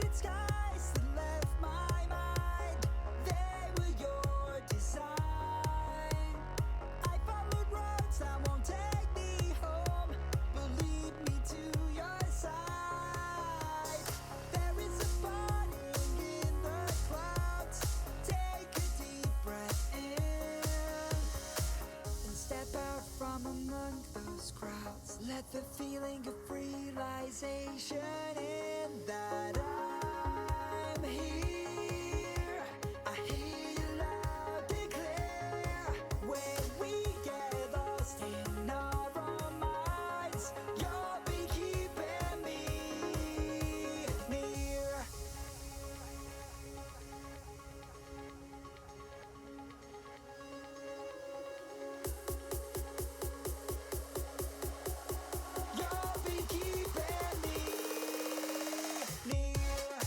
open skies that left my mind. They were your design. I followed roads that won't take me home, but lead me to your side. There is a burning in the clouds. Take a deep breath in and step out from among those crowds. Let the feeling of realization in that I'm here. I hear you loud and clear. When we get lost in our own minds, you'll be keeping me near. You'll be keeping me near.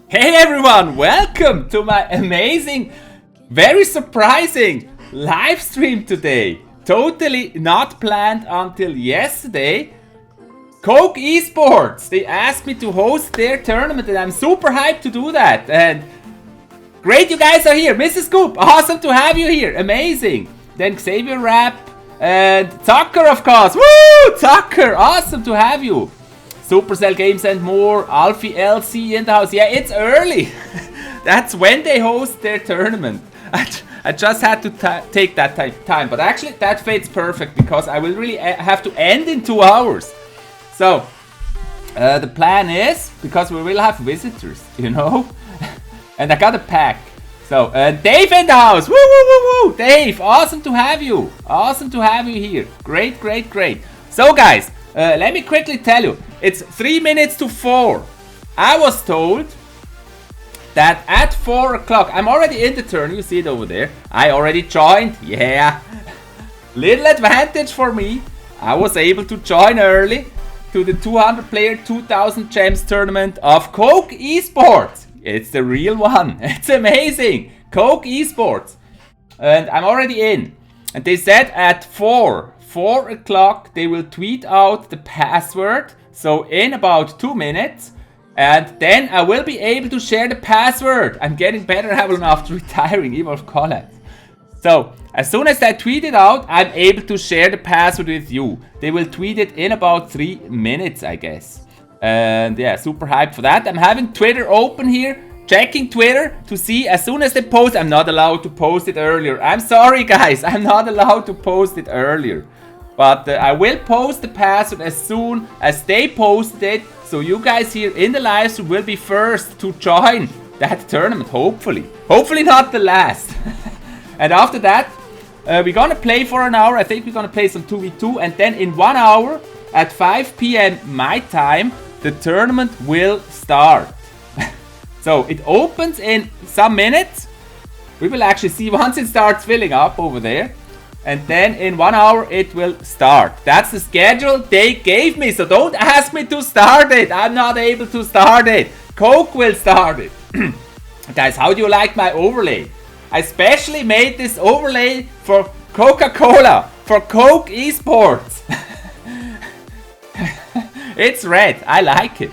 Hey everyone, welcome to my amazing, very surprising live stream today. Totally not planned until yesterday. Coke eSports, they asked me to host their tournament and I'm super hyped to do that. And great you guys are here. Mrs. Scoop, awesome to have you here, amazing. Then Xavier Rapp and Tucker of course. Woo, Tucker, awesome to have you. Supercell Games and more, Alfie LC in the house. Yeah, it's early. That's when they host their tournament. I just had to take that time. But actually, that fits perfect because I will really have to end in 2 hours. So, the plan is, because we will have visitors, you know. And I got a pack. So, Dave in the house. Woo, woo, woo, woo. Dave, awesome to have you. Awesome to have you here. Great, great, great. So, guys, let me quickly tell you. It's 3 minutes to 4. I was told that at 4 o'clock, I'm already in the turn, you see it over there. I already joined, yeah. Little advantage for me. I was able to join early to the 200 player 2000 gems tournament of Coke eSports. It's the real one, it's amazing. Coke eSports. And I'm already in. And they said at 4 o'clock they will tweet out the password. So in about 2 minutes, and then I will be able to share the password. I'm getting better Avalon after retiring, Evolve College. So as soon as I tweet it out, I'm able to share the password with you. They will tweet it in about 3 minutes, I guess. And yeah, super hyped for that. I'm having Twitter open here, checking Twitter to see as soon as they post. I'm not allowed to post it earlier. I'm sorry guys, I'm not allowed to post it earlier. But I will post the password as soon as they post it. So you guys here in the live stream will be first to join that tournament, hopefully. Hopefully not the last. And after that, we're gonna play for an hour. I think we're gonna play some 2v2. And then in 1 hour at 5 p.m. my time, the tournament will start. So it opens in some minutes. We will actually see once it starts filling up over there. And then in 1 hour it will start. That's the schedule they gave me. So don't ask me to start it. I'm not able to start it. Coke will start it. Guys, how do you like my overlay? I specially made this overlay for Coca-Cola. For Coke eSports. It's red. I like it.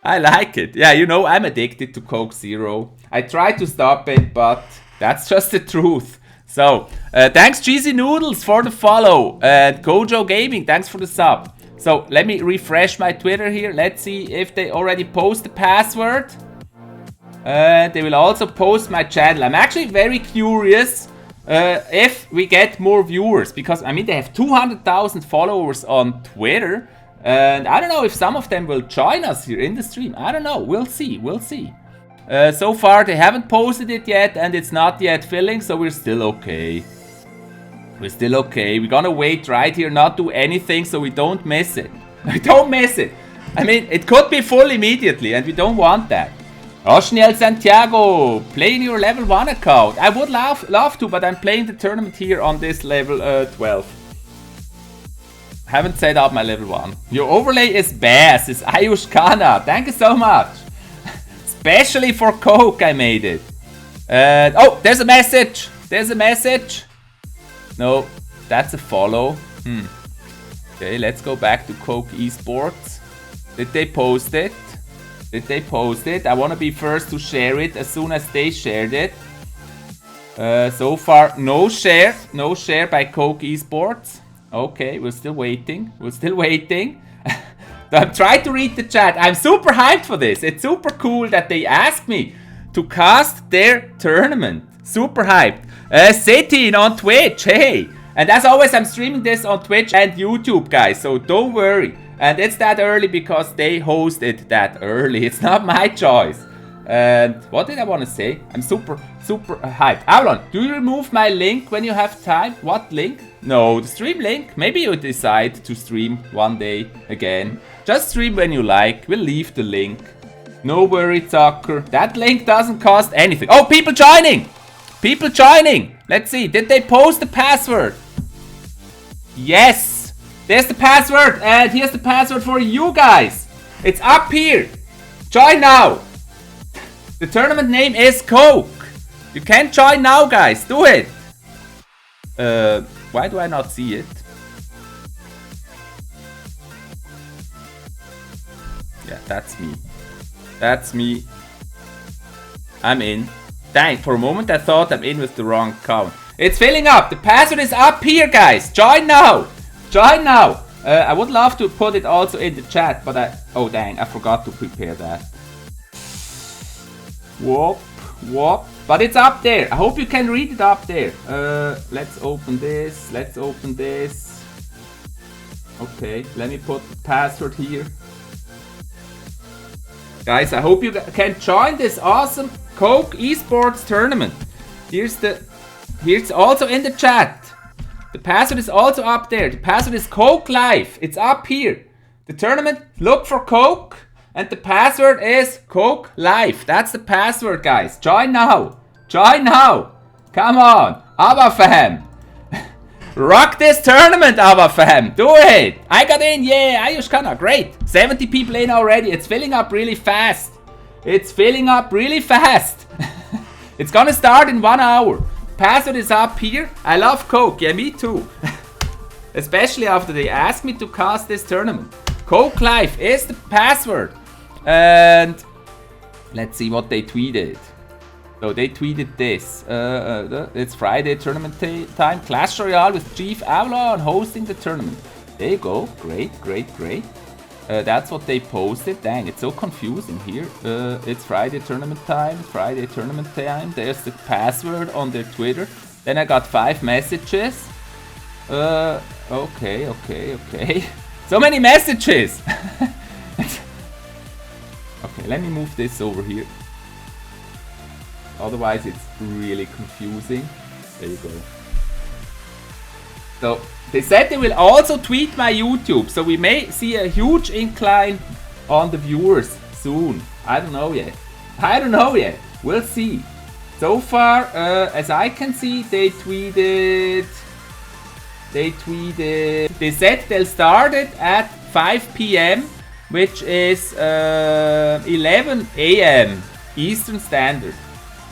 I like it. Yeah, you know, I'm addicted to Coke Zero. I tried to stop it, but that's just the truth. So, thanks Cheesy Noodles for the follow. And Gojo Gaming, thanks for the sub. So, let me refresh my Twitter here. Let's see if they already post the password. They will also post my channel. I'm actually very curious if we get more viewers. Because, I mean, they have 200,000 followers on Twitter. And I don't know if some of them will join us here in the stream. I don't know. We'll see. We'll see. So far they haven't posted it yet and it's not yet filling, so we're still okay. We're still okay. We're gonna wait right here, not do anything so we don't miss it. We don't miss it. I mean, it could be full immediately and we don't want that. Oshniel Santiago, playing your level 1 account. I would love to, but I'm playing the tournament here on this level 12. Haven't set up my level 1. Your overlay is bass, is Ayush Khanna. Thank you so much. Especially for Coke I made it. Oh, there's a message. There's a message. No, that's a follow. Okay, let's go back to Coke eSports. Did they post it? Did they post it? I want to be first to share it as soon as they shared it. So far, no share. No share by Coke eSports. Okay, we're still waiting. We're still waiting. I'm trying to read the chat. I'm super hyped for this. It's super cool that they asked me to cast their tournament. Super hyped. Satin on Twitch, hey. And as always, I'm streaming this on Twitch and YouTube, guys. So don't worry. And it's that early because they host it that early. It's not my choice. And what did I want to say? I'm super hyped. Avalon, do you remove my link when you have time? What link? No, the stream link. Maybe you decide to stream one day again. Just stream when you like. We'll leave the link. No worry, Tucker. That link doesn't cost anything. Oh, people joining! People joining! Let's see. Did they post the password? Yes! There's the password. And here's the password for you guys. It's up here. Join now. The tournament name is Coke. You can join now, guys. Do it. Why do I not see it? Yeah, that's me. That's me. I'm in. Dang, for a moment I thought I'm in with the wrong account. It's filling up. The password is up here, guys. Join now. Join now. I would love to put it also in the chat, but oh dang, I forgot to prepare that. Whoop, whoop. But it's up there. I hope you can read it up there. Let's open this. Let's open this. Okay, let me put the password here. Guys, I hope you can join this awesome Coke eSports tournament. Here's also in the chat. The password is also up there. The password is Coke Life. It's up here. The tournament, look for Coke. And the password is Coke Life. That's the password, guys. Join now. Join now. Come on. Ava fam. Rock this tournament, Ava fam. Do it. I got in. Yeah, Ayushkana. Great. 70 people in already. It's filling up really fast. It's filling up really fast. It's gonna start in 1 hour. Password is up here. I love Coke. Yeah, me too. Especially after they asked me to cast this tournament. Coke Life is the password. And let's see what they tweeted. So they tweeted this. It's Friday tournament time. Clash Royale with ChiefAvalon hosting the tournament. There you go. Great, great, great. That's what they posted. Dang, it's so confusing here. It's Friday tournament time. Friday tournament time. There's the password on their Twitter. Then I got 5 messages. Okay. So many messages. Okay, let me move this over here. Otherwise, it's really confusing. There you go. So they said they will also tweet my YouTube, so we may see a huge incline on the viewers soon. I don't know yet. We'll see. So far, as I can see, they said they'll start it at 5 p.m., which is 11 a.m. Eastern Standard.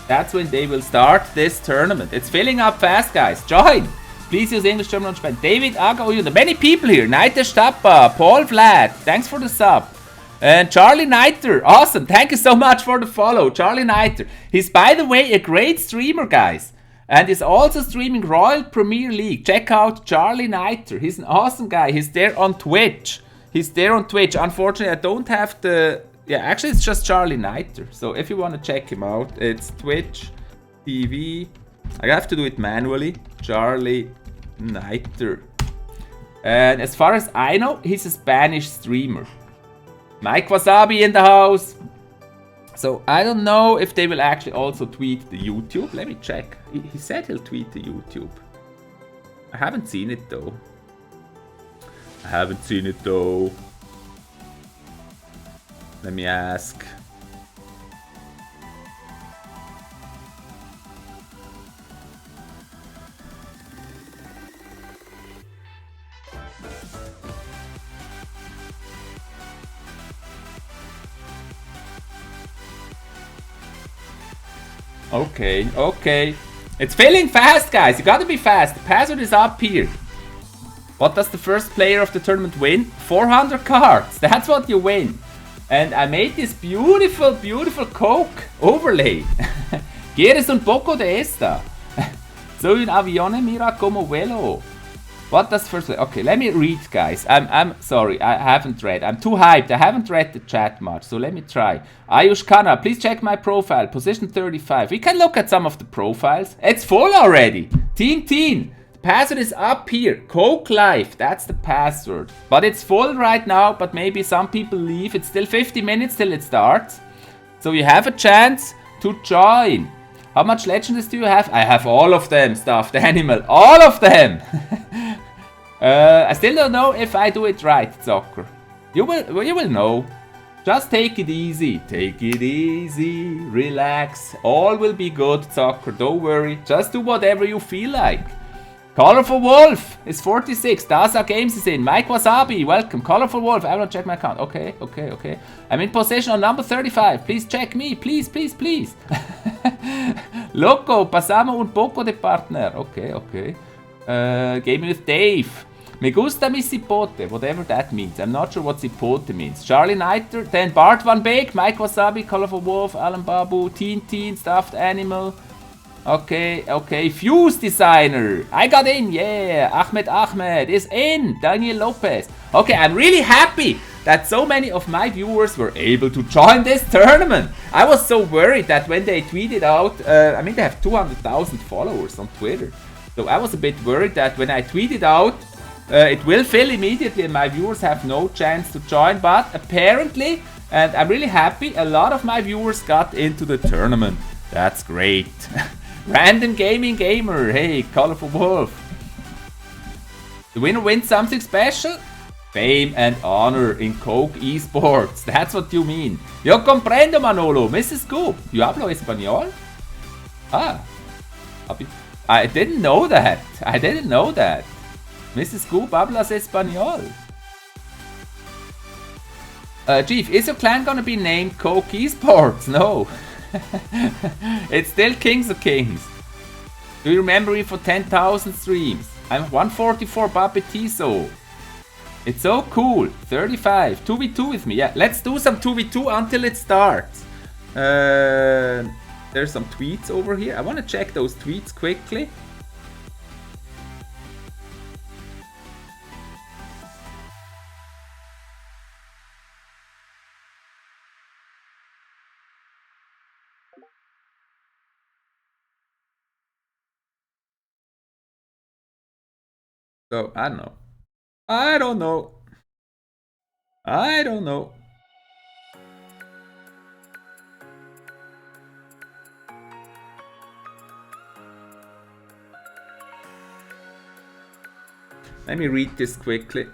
That's when they will start this tournament. It's filling up fast, guys. Join! Please use English, German, and Spanish. David Agaoyuda. Many people here. Neiter Stappa. Paul Vlad. Thanks for the sub. And Charlie Neiter. Awesome. Thank you so much for the follow. Charlie Neiter. He's, by the way, a great streamer, guys. And is also streaming Royal Premier League. Check out Charlie Neiter. He's an awesome guy. He's there on Twitch. Unfortunately, I don't have the... Yeah, actually, it's just Charlie Neiter. So if you want to check him out, it's Twitch TV. I have to do it manually. Charlie Neiter. And as far as I know, he's a Spanish streamer. Mike Wasabi in the house. So I don't know if they will actually also tweet the YouTube. Let me check. He said he'll tweet the YouTube. I haven't seen it though. Let me ask. Okay. It's filling fast, guys. You gotta be fast. The password is up here. What does the first player of the tournament win? 400 cards. That's what you win. And I made this beautiful, beautiful Coke overlay. ¿Quieres un poco de esta? Soy un avione, mira como vuelo. What does first play? Okay, let me read, guys. I'm sorry, I haven't read. I'm too hyped. I haven't read the chat much, so let me try. Ayush Khanna, please check my profile. Position 35. We can look at some of the profiles. It's full already. Teen. Password is up here. Coke Life. That's the password. But it's full right now, but maybe some people leave. It's still 50 minutes till it starts. So you have a chance to join. How much legendaries do you have? I have all of them, stuffed animal. All of them! I still don't know if I do it right, Soccer. You will know. Just take it easy. Take it easy. Relax. All will be good, Soccer. Don't worry. Just do whatever you feel like. Colorful Wolf is 46. Daza Games is in. Mike Wasabi, welcome. Colorful Wolf, I will check my account. Okay. I'm in possession on number 35. Please check me. Please. Loco, pasamos un poco de partner. Okay. Gaming with Dave. Me gusta mi cipote, whatever that means. I'm not sure what cipote means. Charlie Niter, then Bart Van Beek, Mike Wasabi, Colorful Wolf, Alan Babu, Teen, Stuffed Animal. Okay. Fuse Designer. I got in, yeah. Ahmed is in. Daniel Lopez. Okay, I'm really happy that so many of my viewers were able to join this tournament. I was so worried that when they tweeted out, they have 200,000 followers on Twitter. So I was a bit worried that when I tweeted out, it will fill immediately and my viewers have no chance to join. But apparently, and I'm really happy, a lot of my viewers got into the tournament. That's great. Random Gaming Gamer, hey, Colorful Wolf. The winner wins something special? Fame and honor in Coke eSports. That's what you mean. Yo comprendo, Manolo. Mrs. Scoop, you hablo español? I didn't know that. Mrs. Scoop, hablas español. Chief, is your clan gonna be named Coke eSports? No. It's still Kings of Kings. Do you remember me for 10,000 streams? I'm 144 Babetizo. It's so cool. 35. 2v2 with me. Yeah, let's do some 2v2 until it starts. There's some tweets over here. I want to check those tweets quickly. So, I don't know. Let me read this quickly.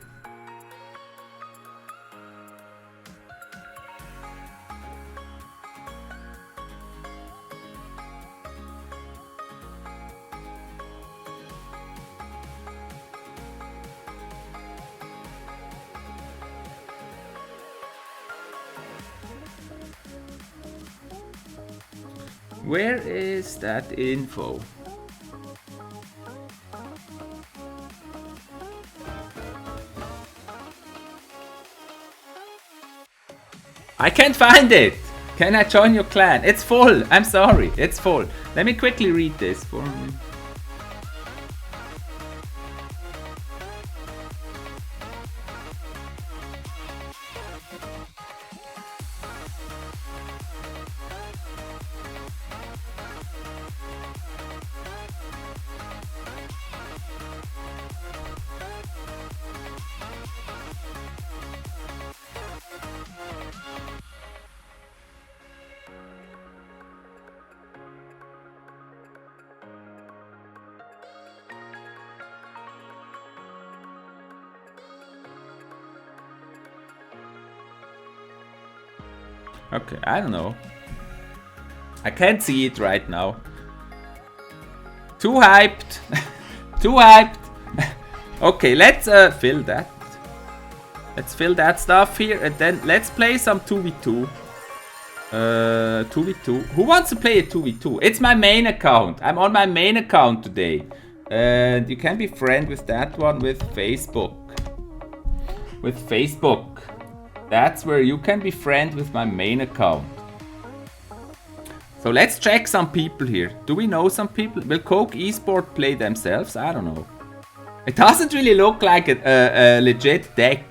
Where is that info? I can't find it! Can I join your clan? It's full! I'm sorry, it's full. Let me quickly read this for me. Okay, I don't know. I can't see it right now. Too hyped. Too hyped. Okay, let's fill that. Let's fill that stuff here and then let's play some 2v2. 2v2. Who wants to play a 2v2? It's my main account. I'm on my main account today. And you can be friend with that one with Facebook. With Facebook. That's where you can be friend with my main account. So let's check some people here. Do we know some people? Will Coke eSport play themselves? I don't know. It doesn't really look like a legit deck.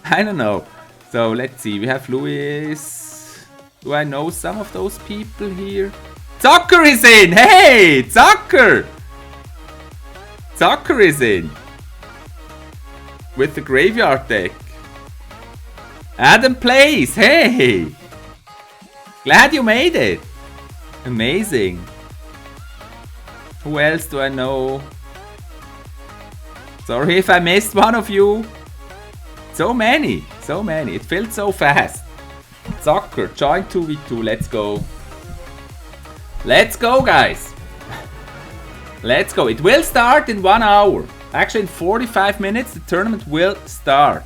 I don't know. So let's see. We have Luis. Do I know some of those people here? Zucker is in! Hey! Zucker! Zucker is in. With the graveyard deck. Adam plays! Hey! Glad you made it! Amazing. Who else do I know? Sorry if I missed one of you. So many. It filled so fast. Soccer, join 2v2. Let's go. Let's go, guys. Let's go. It will start in 1 hour. Actually, in 45 minutes, the tournament will start.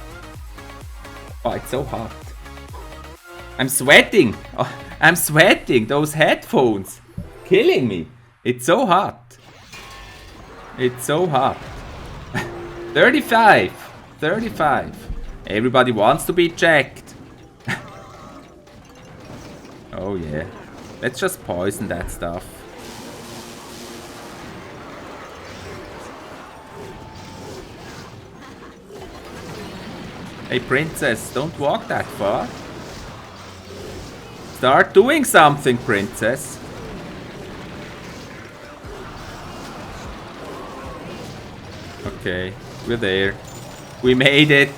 Oh, it's so hot. I'm sweating. Oh, I'm sweating. Those headphones. Killing me. It's so hot. It's so hot. 35. 35. Everybody wants to be checked. Oh yeah. Let's just poison that stuff. Hey princess, don't walk that far. Start doing something, princess. Okay, we're there. We made it.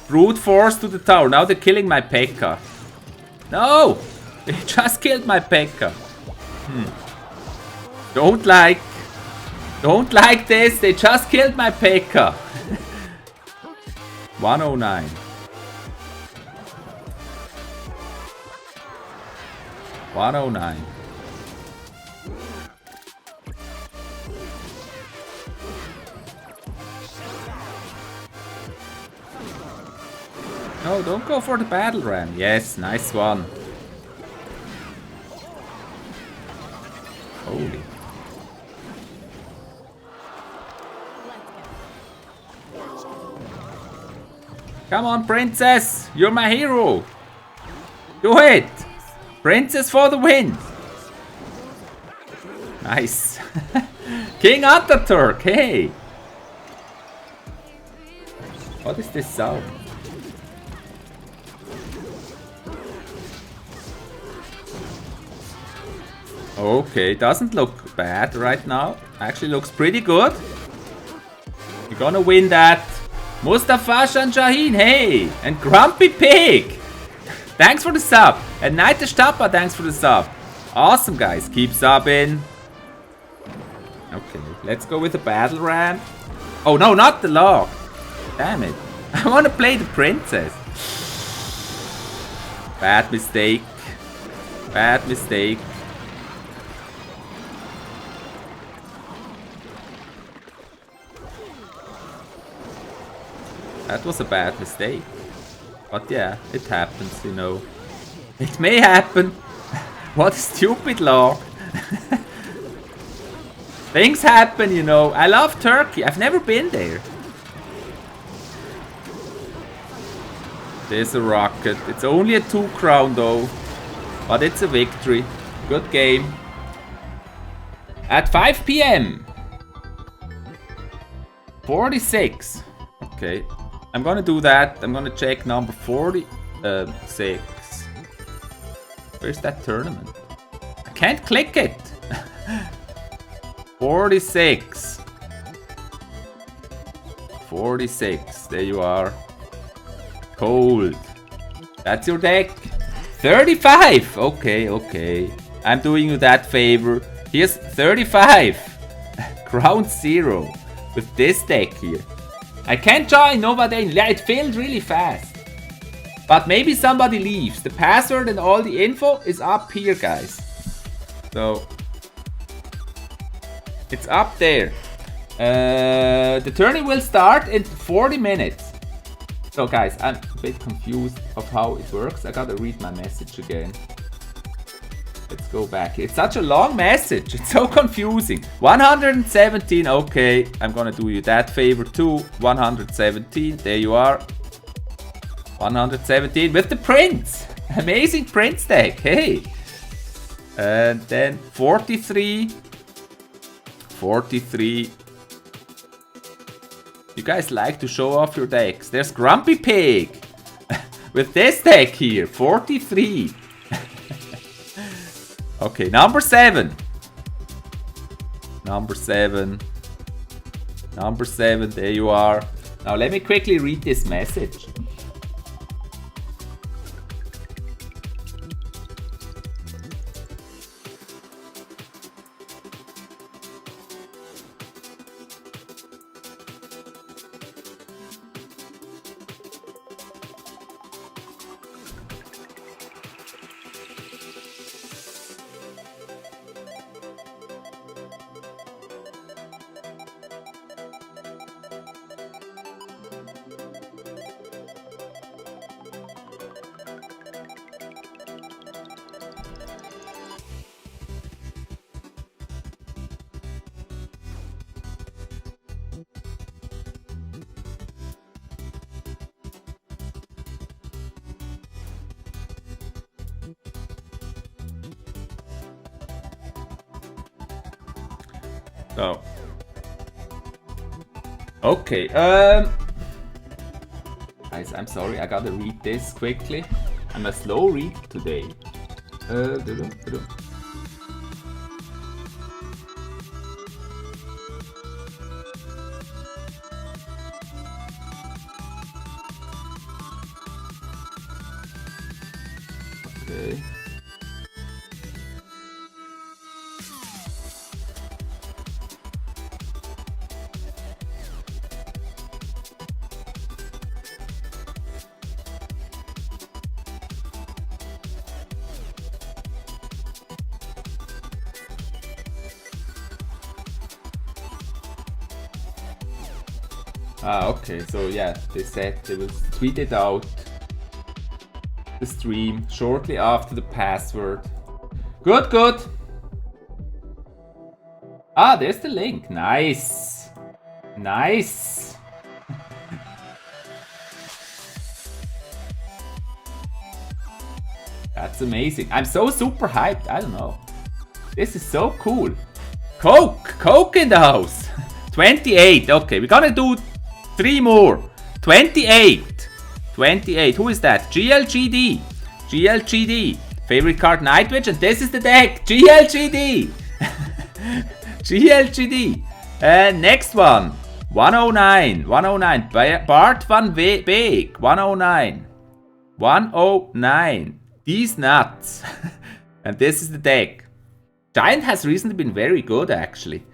Brute force to the tower. Now they're killing my P.E.K.K.A. No! They just killed my P.E.K.K.A. Don't like this. They just killed my P.E.K.K.A. 109. 109. No, don't go for the battle ram. Yes, nice one. Holy. Come on, princess. You're my hero. Do it. Princess for the win. Nice. King Ataturk. Hey. What is this sound? Okay, doesn't look bad right now. Actually looks pretty good. You're gonna win that. Mustafa Shaheen, hey! And Grumpy Pig! Thanks for the sub. And Night Stappa, thanks for the sub. Awesome, guys. Keep subbing. Okay, let's go with the battle ram. Oh, no, not the log. Damn it. I want to play the princess. Bad mistake. Bad mistake. That was a bad mistake. But yeah, it happens, you know. It may happen. What a stupid law. Things happen, you know. I love Turkey. I've never been there. There's a rocket. It's only a 2 crown though. But it's a victory. Good game. At 5 p.m. 46. Okay. I'm gonna do that. I'm gonna check number 46. Where's that tournament? I can't click it. 46. 46. There you are. Cold. That's your deck. 35. Okay, okay. I'm doing you that favor. Here's 35. Ground 0. With this deck here. I can't join Novadane. Yeah, it failed really fast. But maybe somebody leaves. The password and all the info is up here, guys. So it's up there. The tourney will start in 40 minutes. So guys, I'm a bit confused of how it works. I gotta read my message again. Let's go back. It's such a long message. It's so confusing. 117. Okay, I'm gonna do you that favor too. 117. There you are. 117 with the prince. Amazing prince deck. Hey. And then 43. 43. You guys like to show off your decks. There's Grumpy Pig. With this deck here. 43. Okay, number 7. Number 7. Number 7, there you are. Now let me quickly read this message. So. Okay, guys, I'm sorry, I gotta read this quickly. I'm a slow read today. Okay. Okay, so yeah, they said they will tweet it out the stream shortly after the password. Good, good. There's the link. Nice. Nice. That's amazing. I'm so super hyped. I don't know. This is so cool. Coke in the house. 28. Okay, we're gonna do 3 more. 28. 28. Who is that? GLGD. GLGD. Favorite card Nightwitch. And this is the deck. GLGD. GLGD. And next one. 109. 109. Bart van Beek. 109. 109. These nuts. And this is the deck. Giant has recently been very good actually.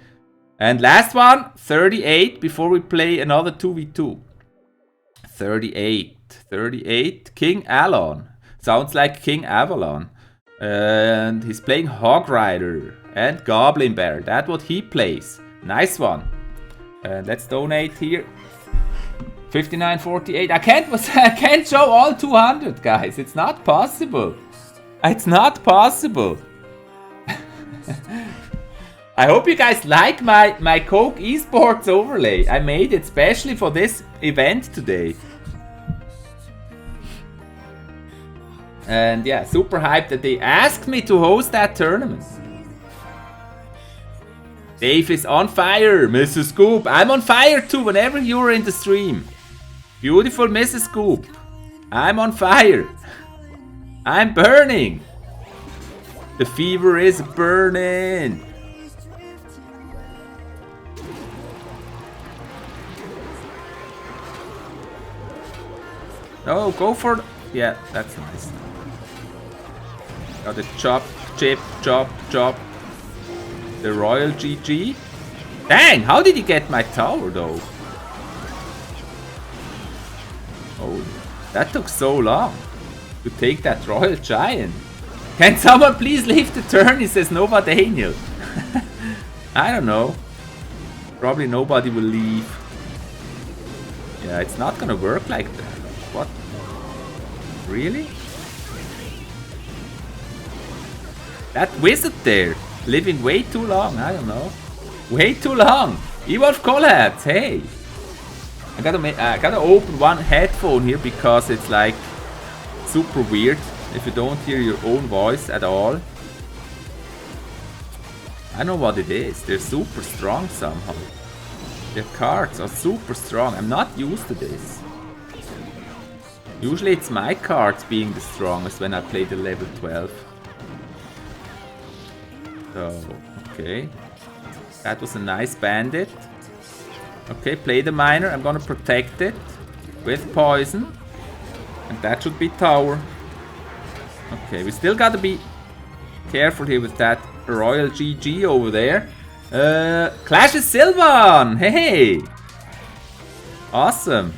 And last one, 38, before we play another 2v2. 38. 38. King Avalon. Sounds like King Avalon. And he's playing Hog Rider and Goblin Bear. That's what he plays. Nice one. And let's donate here. 59.48. I can't show all 200, guys. It's not possible. It's not possible. I hope you guys like my Coke eSports overlay. I made it specially for this event today. And yeah, super hyped that they asked me to host that tournament. Dave is on fire, Mrs. Scoop. I'm on fire too whenever you're in the stream. Beautiful Mrs. Scoop. I'm on fire. I'm burning. The fever is burning. Oh, go for... Yeah, that's nice. Got the chop, chip, chop, chop. The Royal GG. Dang, how did he get my tower though? Oh, that took so long to take that Royal Giant. Can someone please leave the turn? He says Nova Daniel. I don't know. Probably nobody will leave. Yeah, it's not gonna work like that. What? Really? That wizard there, living way too long, I don't know. Way too long. Evolve collabs, hey. I gotta open one headphone here because it's like super weird if you don't hear your own voice at all. I know what it is. They're super strong somehow. Their cards are super strong. I'm not used to this. Usually it's my cards being the strongest when I play the level 12. So, okay. That was a nice bandit. Okay, play the miner. I'm gonna protect it with poison. And that should be tower. Okay, we still gotta be careful here with that Royal GG over there. Clash is Sylvan! Hey! Awesome.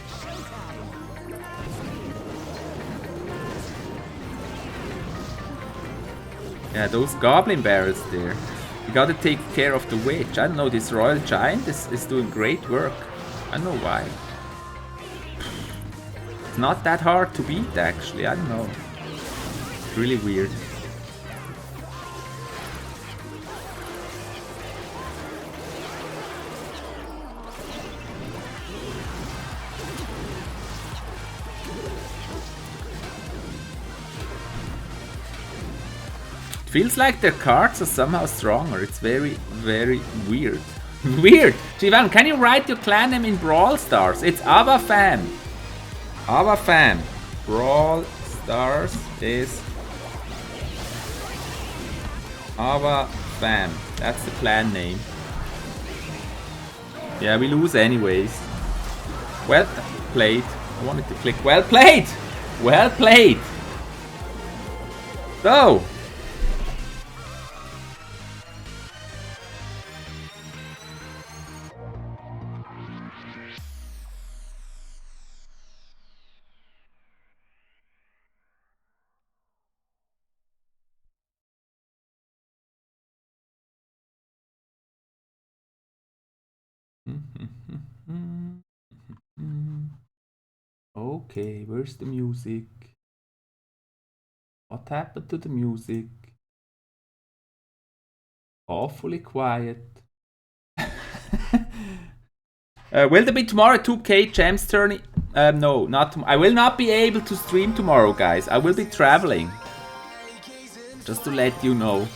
Yeah, those goblin barrels there. You gotta take care of the witch. I don't know, this Royal Giant is doing great work. I don't know why. It's not that hard to beat actually, I don't know. It's really weird. Feels like their cards are somehow stronger. It's very, very weird. Weird. ChiefAvalon, can you write your clan name in Brawl Stars? It's Avafam. Avafam. Brawl Stars is Avafam. That's the clan name. Yeah, we lose anyways. Well played. I wanted to click well played. Well played. So. Okay, where's the music? What happened to the music? Awfully quiet. Will there be tomorrow 2K Gems Tourney? No, not tomorrow. I will not be able to stream tomorrow, guys. I will be traveling. Just to let you know.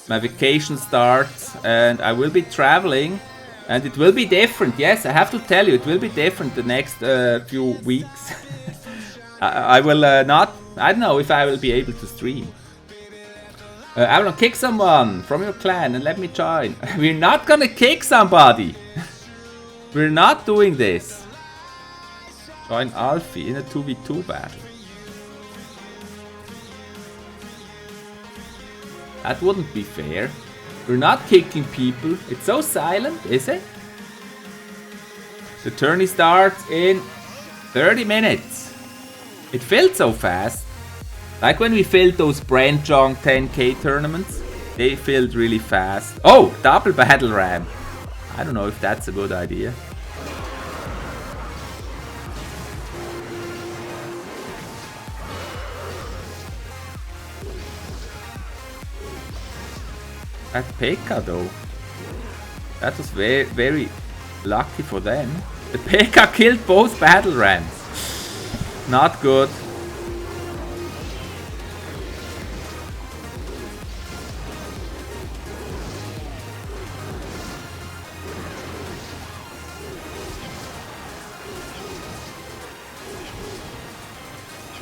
My vacation starts and I will be traveling. And it will be different. Yes, I have to tell you, it will be different the next few weeks. I will not... I don't know if I will be able to stream. Avalon, kick someone from your clan and let me join. We're not gonna kick somebody. We're not doing this. Join Alfie in a 2v2 battle. That wouldn't be fair. We're not kicking people. It's so silent, is it? The tourney starts in 30 minutes. It filled so fast. Like when we filled those Branchong 10k tournaments. They filled really fast. Oh, double battle ram. I don't know if that's a good idea. That P.E.K.K.A. though. That was very, very lucky for them. The P.E.K.K.A. killed both battle rams. Not good.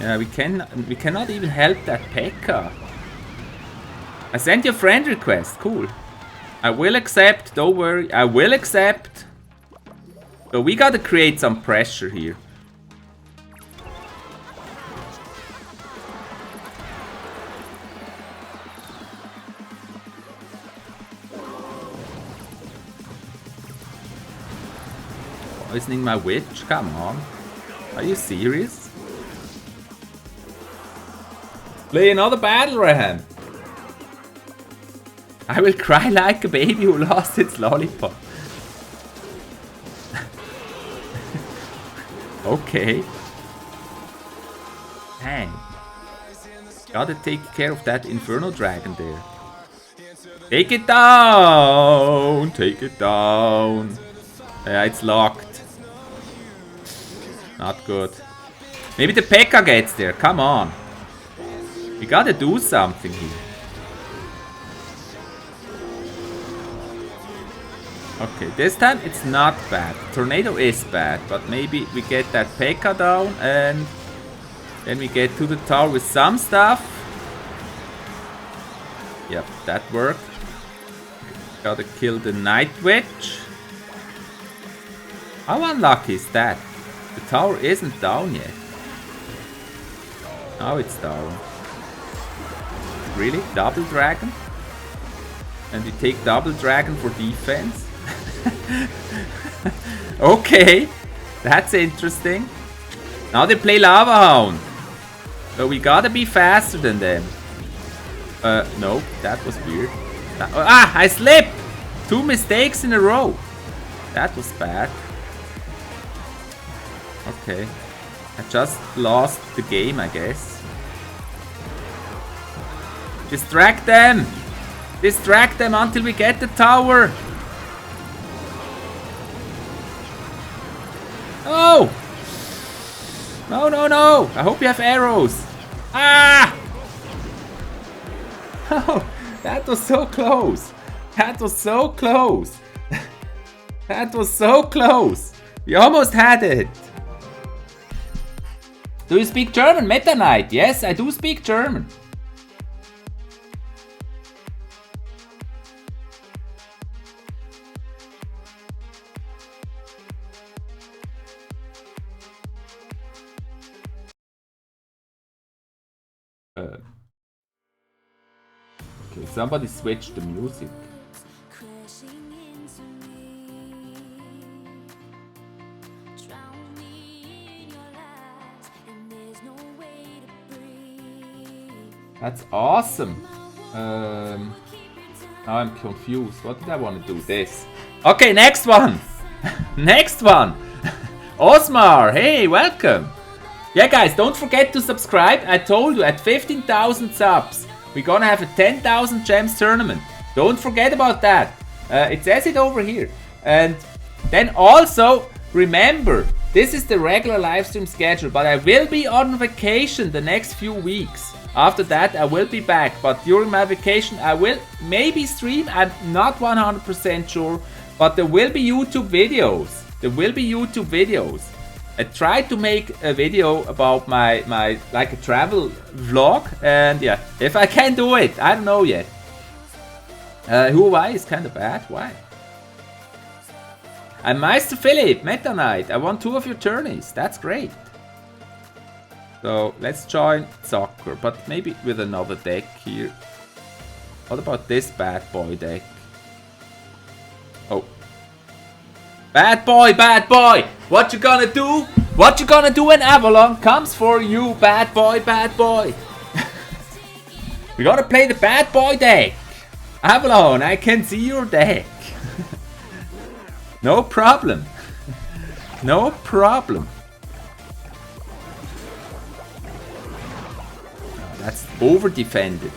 Yeah, we cannot even help that P.E.K.K.A. I sent you a friend request. Cool. I will accept. Don't worry. I will accept. So we gotta create some pressure here. Poisoning my witch? Come on. Are you serious? Play another battle ram. I will cry like a baby who lost its lollipop. Okay. Dang. Gotta take care of that Inferno Dragon there. Take it down! Take it down. Yeah, it's locked. Not good. Maybe the P.E.K.K.A. gets there. Come on. We gotta do something here. Okay, this time it's not bad. Tornado is bad, but maybe we get that P.E.K.K.A. down and then we get to the tower with some stuff. Yep, that worked. Gotta kill the Night Witch. How unlucky is that? The tower isn't down yet. Now it's down. Really? Double dragon? And we take double dragon for defense? Okay, that's interesting. Now they play Lava Hound. So we gotta be faster than them. No, that was weird. I slipped! 2 mistakes in a row. That was bad. Okay. I just lost the game, I guess. Distract them! Distract them until we get the tower! No! No, no, no! I hope you have arrows! Ah! Oh, that was so close! That was so close! That was so close. We almost had it. Do you speak German, Meta Knight? Yes, I do speak German. Okay, somebody switched the music. That's awesome. Now I'm confused. What did I want to do? This. Okay, next one. Next one. Osmar, hey, welcome. Yeah, guys, don't forget to subscribe. I told you, at 15,000 subs, we're gonna have a 10,000 gems tournament. Don't forget about that. It says it over here. And then also, remember, this is the regular live stream schedule, but I will be on vacation the next few weeks. After that, I will be back, but during my vacation, I will maybe stream. I'm not 100% sure, but there will be YouTube videos. There will be YouTube videos. I tried to make a video about my like a travel vlog, and yeah, if I can do it, I don't know yet. Why is kind of bad. Why? I'm Meister Philip, Meta Knight. I won 2 of your tourneys. That's great. So let's join soccer, but maybe with another deck here. What about this bad boy deck? Oh. Bad boy, bad boy! What you gonna do? What you gonna do when Avalon comes for you, bad boy, bad boy? We gotta play the bad boy deck. Avalon, I can see your deck. No problem. No problem. That's over defended.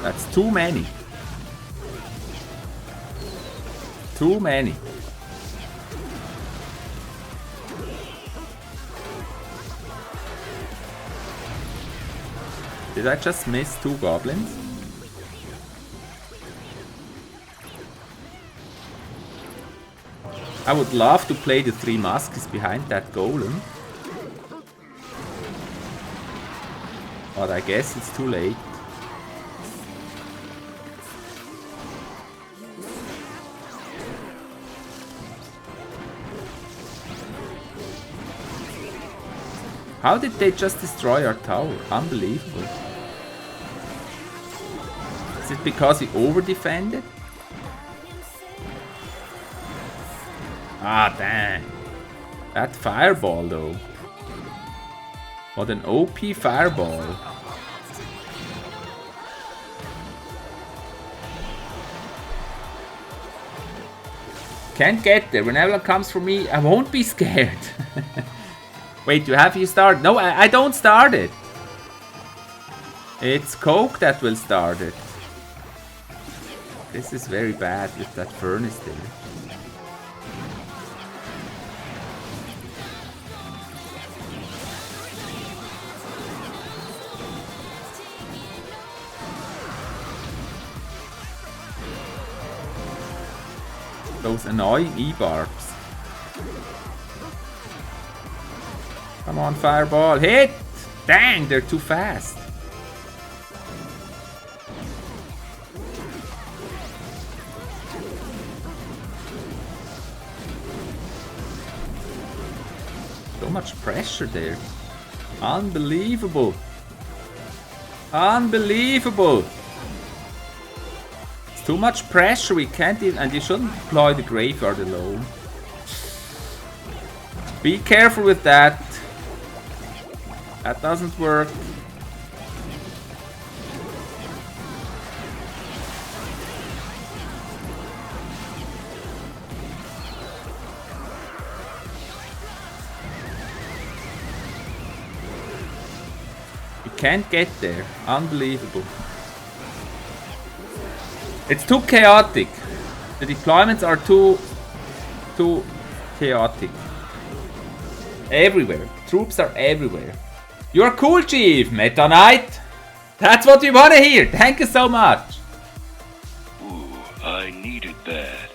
That's too many. Too many. Did I just miss 2 goblins? I would love to play the 3 muskets behind that golem. But I guess it's too late. How did they just destroy our tower? Unbelievable. Is it because he over-defended? Ah, dang. That fireball though. What an OP fireball. Can't get there. When Avalon comes for me, I won't be scared. Wait, you start? No, I don't start it. It's Coke that will start it. This is very bad with that furnace there. Those annoying E-barbs. Come on, fireball, hit! Dang, they're too fast. So much pressure there. Unbelievable. Unbelievable. Too much pressure, we can't even, and you shouldn't deploy the graveyard alone. Be careful with that. That doesn't work. You can't get there. Unbelievable. It's too chaotic. The deployments are too chaotic. Everywhere. Troops are everywhere. You're cool, Chief, Meta Knight. That's what we want to hear. Thank you so much. Ooh, I needed that.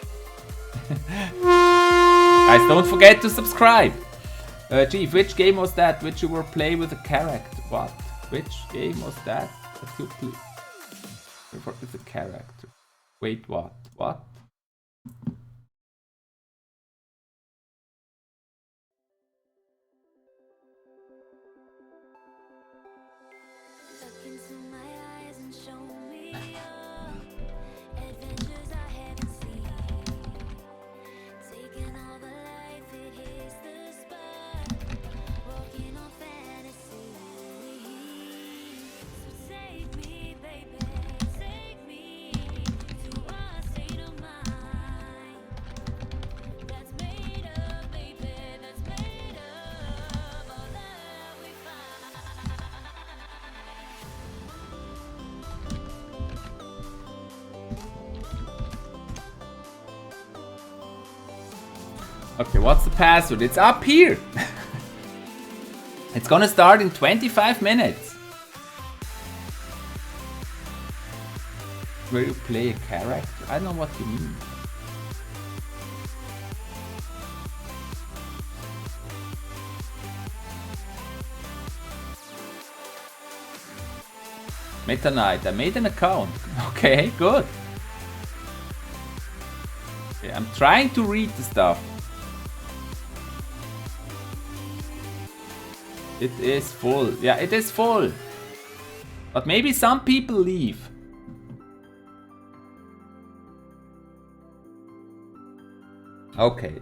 Don't forget to subscribe. Chief, which game was that? Which you were playing with a character? What? Which game was that? That you play with a character? Wait, what? What? Look into my eyes and show me adventures I haven't seen. Taking all the life, it hits the spot. Walking on fantasy. So take me, baby, take me to a state of mind that's made up, baby, that's made up all that we find. Okay, what's the password? It's up here. It's gonna start in 25 minutes. Where you play a character? I don't know what you mean. Meta Knight, I made an account. Okay, good. Okay, I'm trying to read the stuff. It is full. Yeah, it is full. But maybe some people leave. Okay,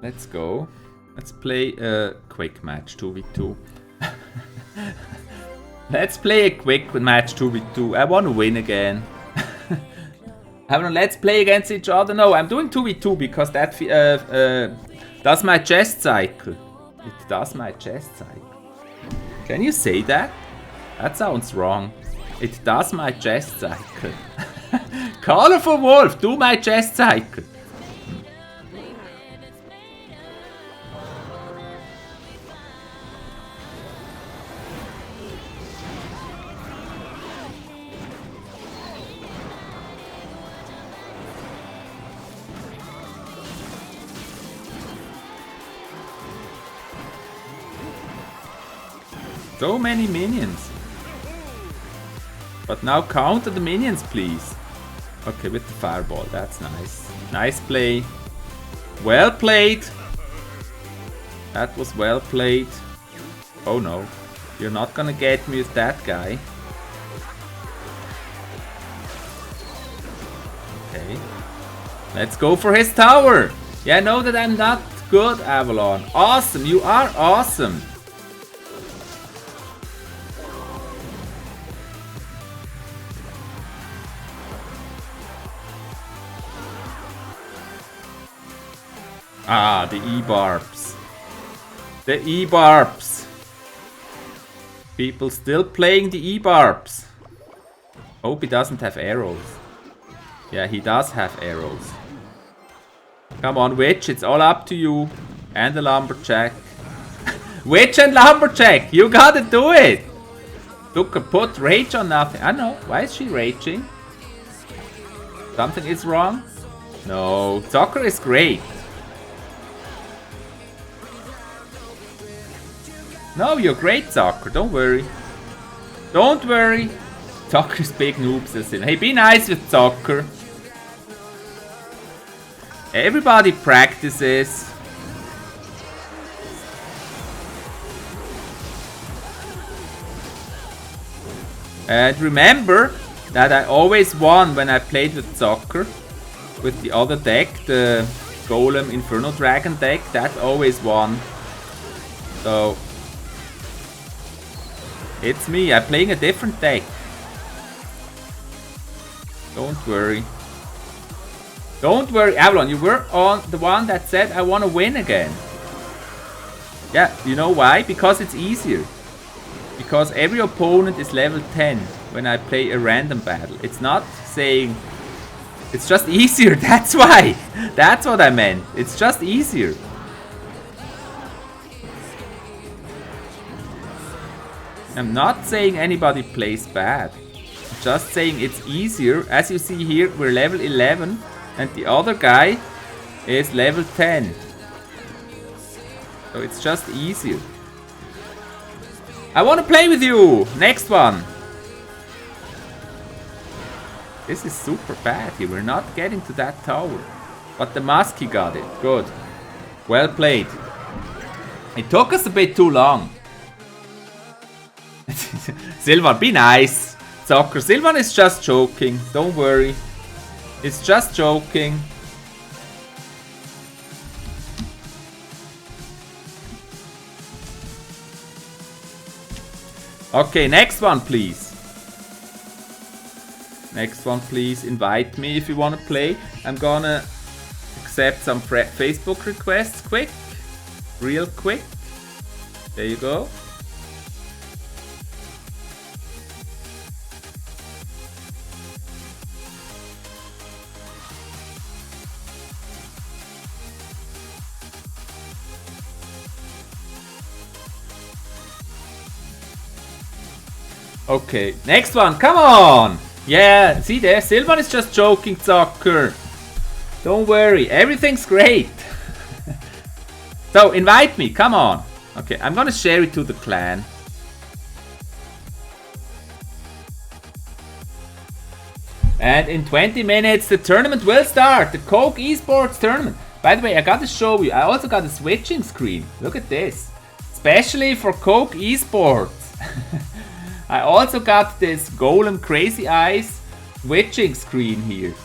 let's go. Let's play a quick match 2v2. Let's play a quick match 2v2. I want to win again. Let's play against each other. No, I'm doing 2v2 because that does my chest cycle. It does my chest cycle. Can you say that? That sounds wrong. It does my chest cycle. Colorful Wolf, do my chest cycle. So many minions. But now counter the minions, please. Okay, with the fireball, that's nice. Nice play. Well played. That was well played. Oh no, you're not gonna get me with that guy. Okay. Let's go for his tower. Yeah, I know that I'm not good, Avalon. Awesome, you are awesome. Ah, the E-barbs. The E-barbs. People still playing the E-barbs. Hope he doesn't have arrows. Yeah, he does have arrows. Come on, Witch, it's all up to you. And the Lumberjack. Witch and Lumberjack, you gotta do it. Look, put rage on nothing. I know, why is she raging? Something is wrong? No, soccer is great. No, you're great, soccer. Don't worry. Don't worry. Soccer's big noobs. Hey, be nice with soccer. Everybody practices. And remember that I always won when I played with soccer. With the other deck, the Golem Inferno Dragon deck, that always won. So it's me, I'm playing a different deck. Don't worry. Don't worry, Avalon, you were on the one that said I want to win again. Yeah, you know why? Because it's easier. Because every opponent is level 10 when I play a random battle. It's not saying... It's just easier, that's why. That's what I meant. It's just easier. I'm not saying anybody plays bad. I'm just saying it's easier. As you see here, we're level 11 and the other guy is level 10. So it's just easier. I want to play with you! Next one! This is super bad here. We're not getting to that tower. But the Musky got it. Good. Well played. It took us a bit too long. Silvan, be nice. Soccer. Silvan is just joking. Don't worry. It's just joking. Okay, next one, please. Next one, please. Invite me if you want to play. I'm gonna accept some Facebook requests quick. Real quick. There you go. Okay, next one, come on! Yeah, see there, Silvan is just joking, Soccer. Don't worry, everything's great. So, invite me, come on. Okay, I'm gonna share it to the clan. And in 20 minutes, the tournament will start. The Coke eSports tournament. By the way, I gotta show you, I also got a switching screen. Look at this. Especially for Coke eSports. I also got this Golem Crazy Eyes switching screen here.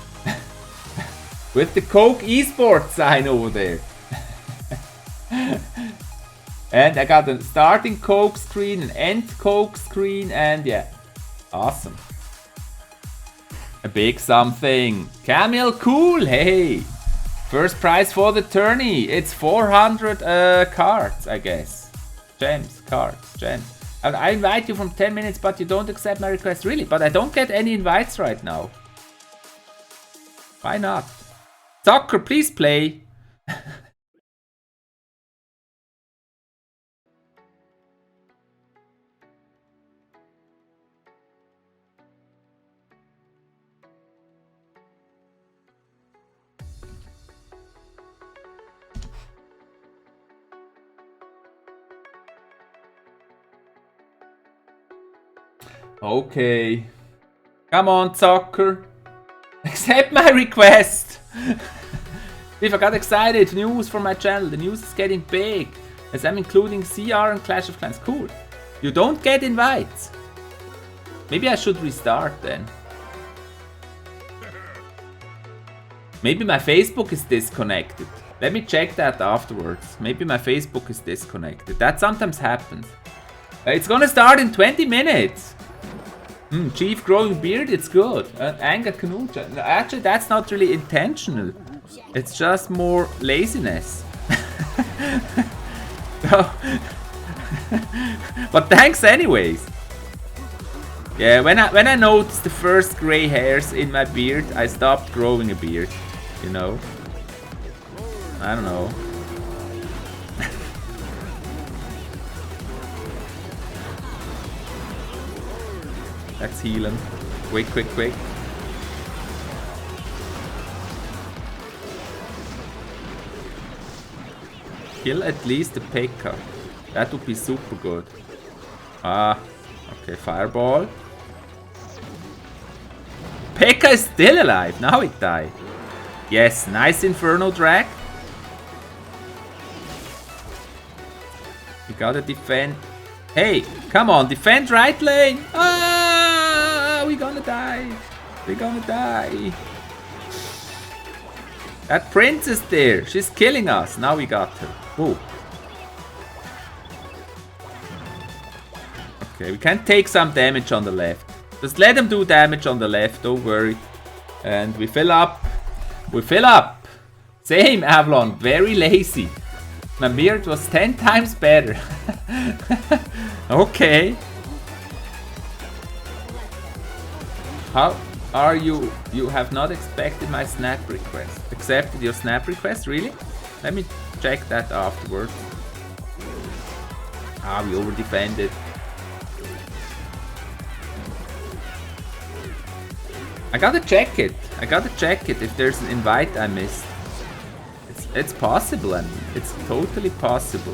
With the Coke eSports sign over there. And I got a starting Coke screen, an end Coke screen, and yeah. Awesome. A big something. Camille, cool, hey. First prize for the tourney. It's 400 cards, I guess. Gems, cards, gems. I invite you from 10 minutes, but you don't accept my request. Really? But I don't get any invites right now. Why not? Soccer, please play. Okay. Come on, Soccer. Accept my request. If I got excited, news for my channel. The news is getting big. As I'm including CR and Clash of Clans. Cool. You don't get invites. Maybe I should restart then. Maybe my Facebook is disconnected. Let me check that afterwards. Maybe my Facebook is disconnected. That sometimes happens. It's gonna start in 20 minutes. Chief growing beard, it's good. Anger Kanucha. No, actually, that's not really intentional. It's just more laziness. So, but thanks anyways. Yeah, when I noticed the first gray hairs in my beard, I stopped growing a beard. You know? I don't know. Let's heal him. Quick, quick, quick. Kill at least the P.E.K.K.A. That would be super good. Ah, okay, fireball. P.E.K.K.A. is still alive. Now it died. Yes, nice Inferno Drag. We gotta defend. Hey, come on, defend right lane. Ah, we're gonna die. We're gonna die. That princess there, she's killing us. Now we got her. Whoa. Okay, we can take some damage on the left. Just let them do damage on the left, don't worry. And we fill up. We fill up. Same, Avalon, very lazy. My beard was 10 times better. Okay. How are you? You have not expected my snap request. Accepted your snap request? Really? Let me check that afterwards. Ah, we over defended. I gotta check it. I gotta check it if there's an invite I missed. It's It's possible, I mean, it's totally possible.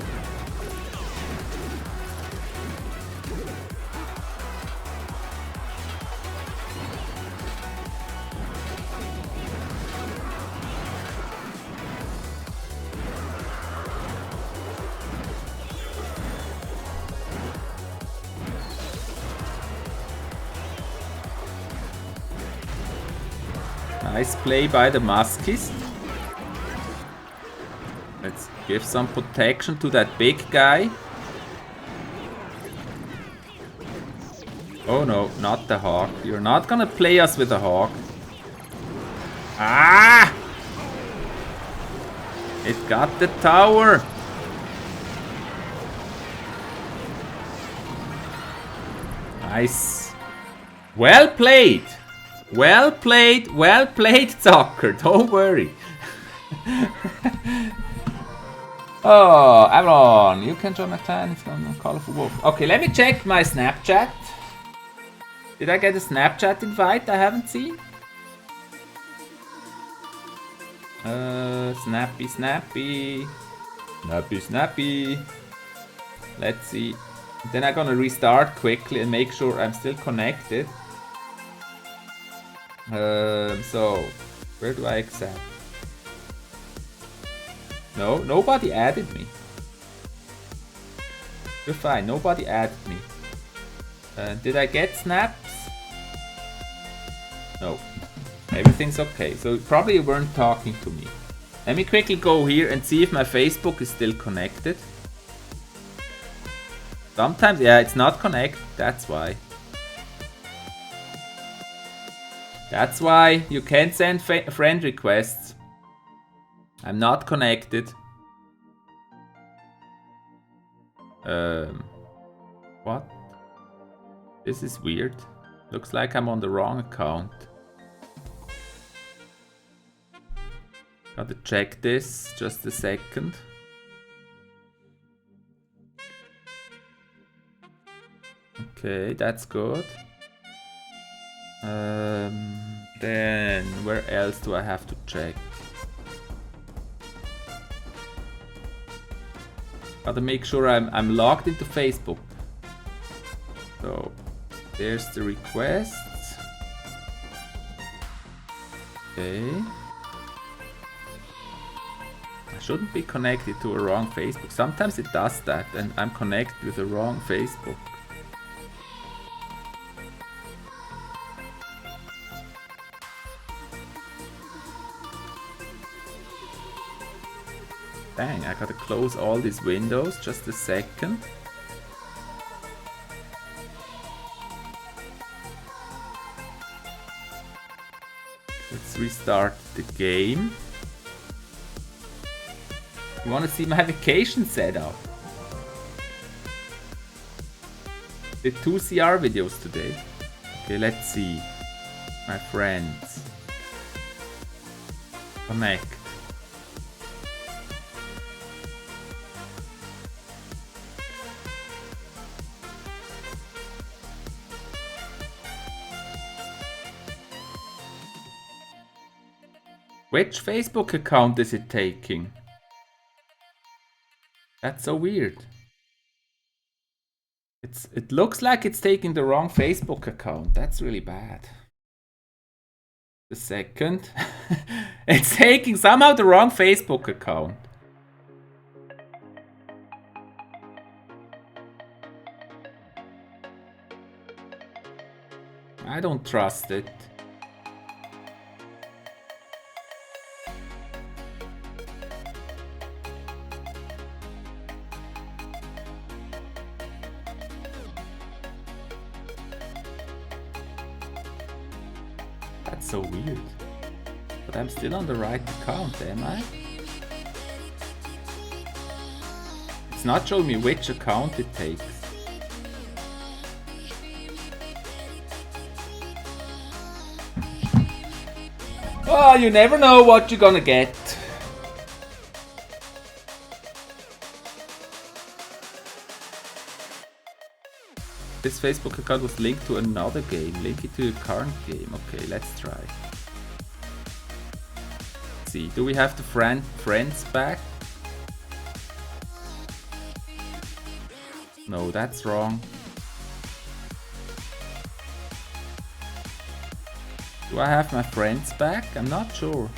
Nice play by the Muskies. Let's give some protection to that big guy. Oh no, not the hawk. You're not gonna play us with a hawk. Ah! It got the tower. Nice. Well played. Well played, soccer. Don't worry. Oh, Avalon, you can join my clan if I'm a colorful wolf. Okay, let me check my Snapchat. Did I get a Snapchat invite I haven't seen? Snappy. Snappy. Let's see. Then I'm gonna restart quickly and make sure I'm still connected. So, where do I accept? No, nobody added me. You're fine, nobody added me. Did I get snaps? No. Everything's okay. So probably you weren't talking to me. Let me quickly go here and see if my Facebook is still connected. Sometimes, yeah, it's not connected. That's why. That's why you can't send friend requests. I'm not connected. What? This is weird. Looks like I'm on the wrong account. Gotta check this. Just a second. Okay, that's good. Then where else do I have to check? Gotta make sure I'm logged into Facebook. So there's the requests. Okay. I shouldn't be connected to a wrong Facebook. Sometimes it does that and I'm connected with the wrong Facebook. Dang, I gotta close all these windows. Just a second. Let's restart the game. You wanna see my vacation setup? Did 2 CR videos today. Okay, let's see. My friends. Connect. Which Facebook account is it taking? That's so weird. It looks like it's taking the wrong Facebook account. That's really bad. The second. It's taking somehow the wrong Facebook account. I don't trust it. That's so weird. But I'm still on the right account, am I? It's not showing me which account it takes. Oh, you never know what you're gonna get. This Facebook account was linked to another game. Link it to your current game. Okay, let's try. Let's see. Do we have the friends back? No, that's wrong. Do I have my friends back? I'm not sure.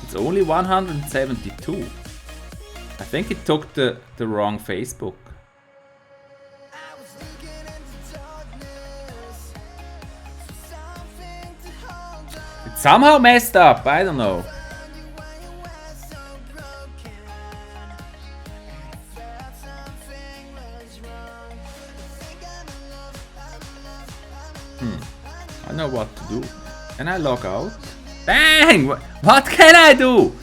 It's only 172. I think it took the wrong Facebook. It somehow messed up, I don't know. I know what to do. Can I log out? Dang! What can I do?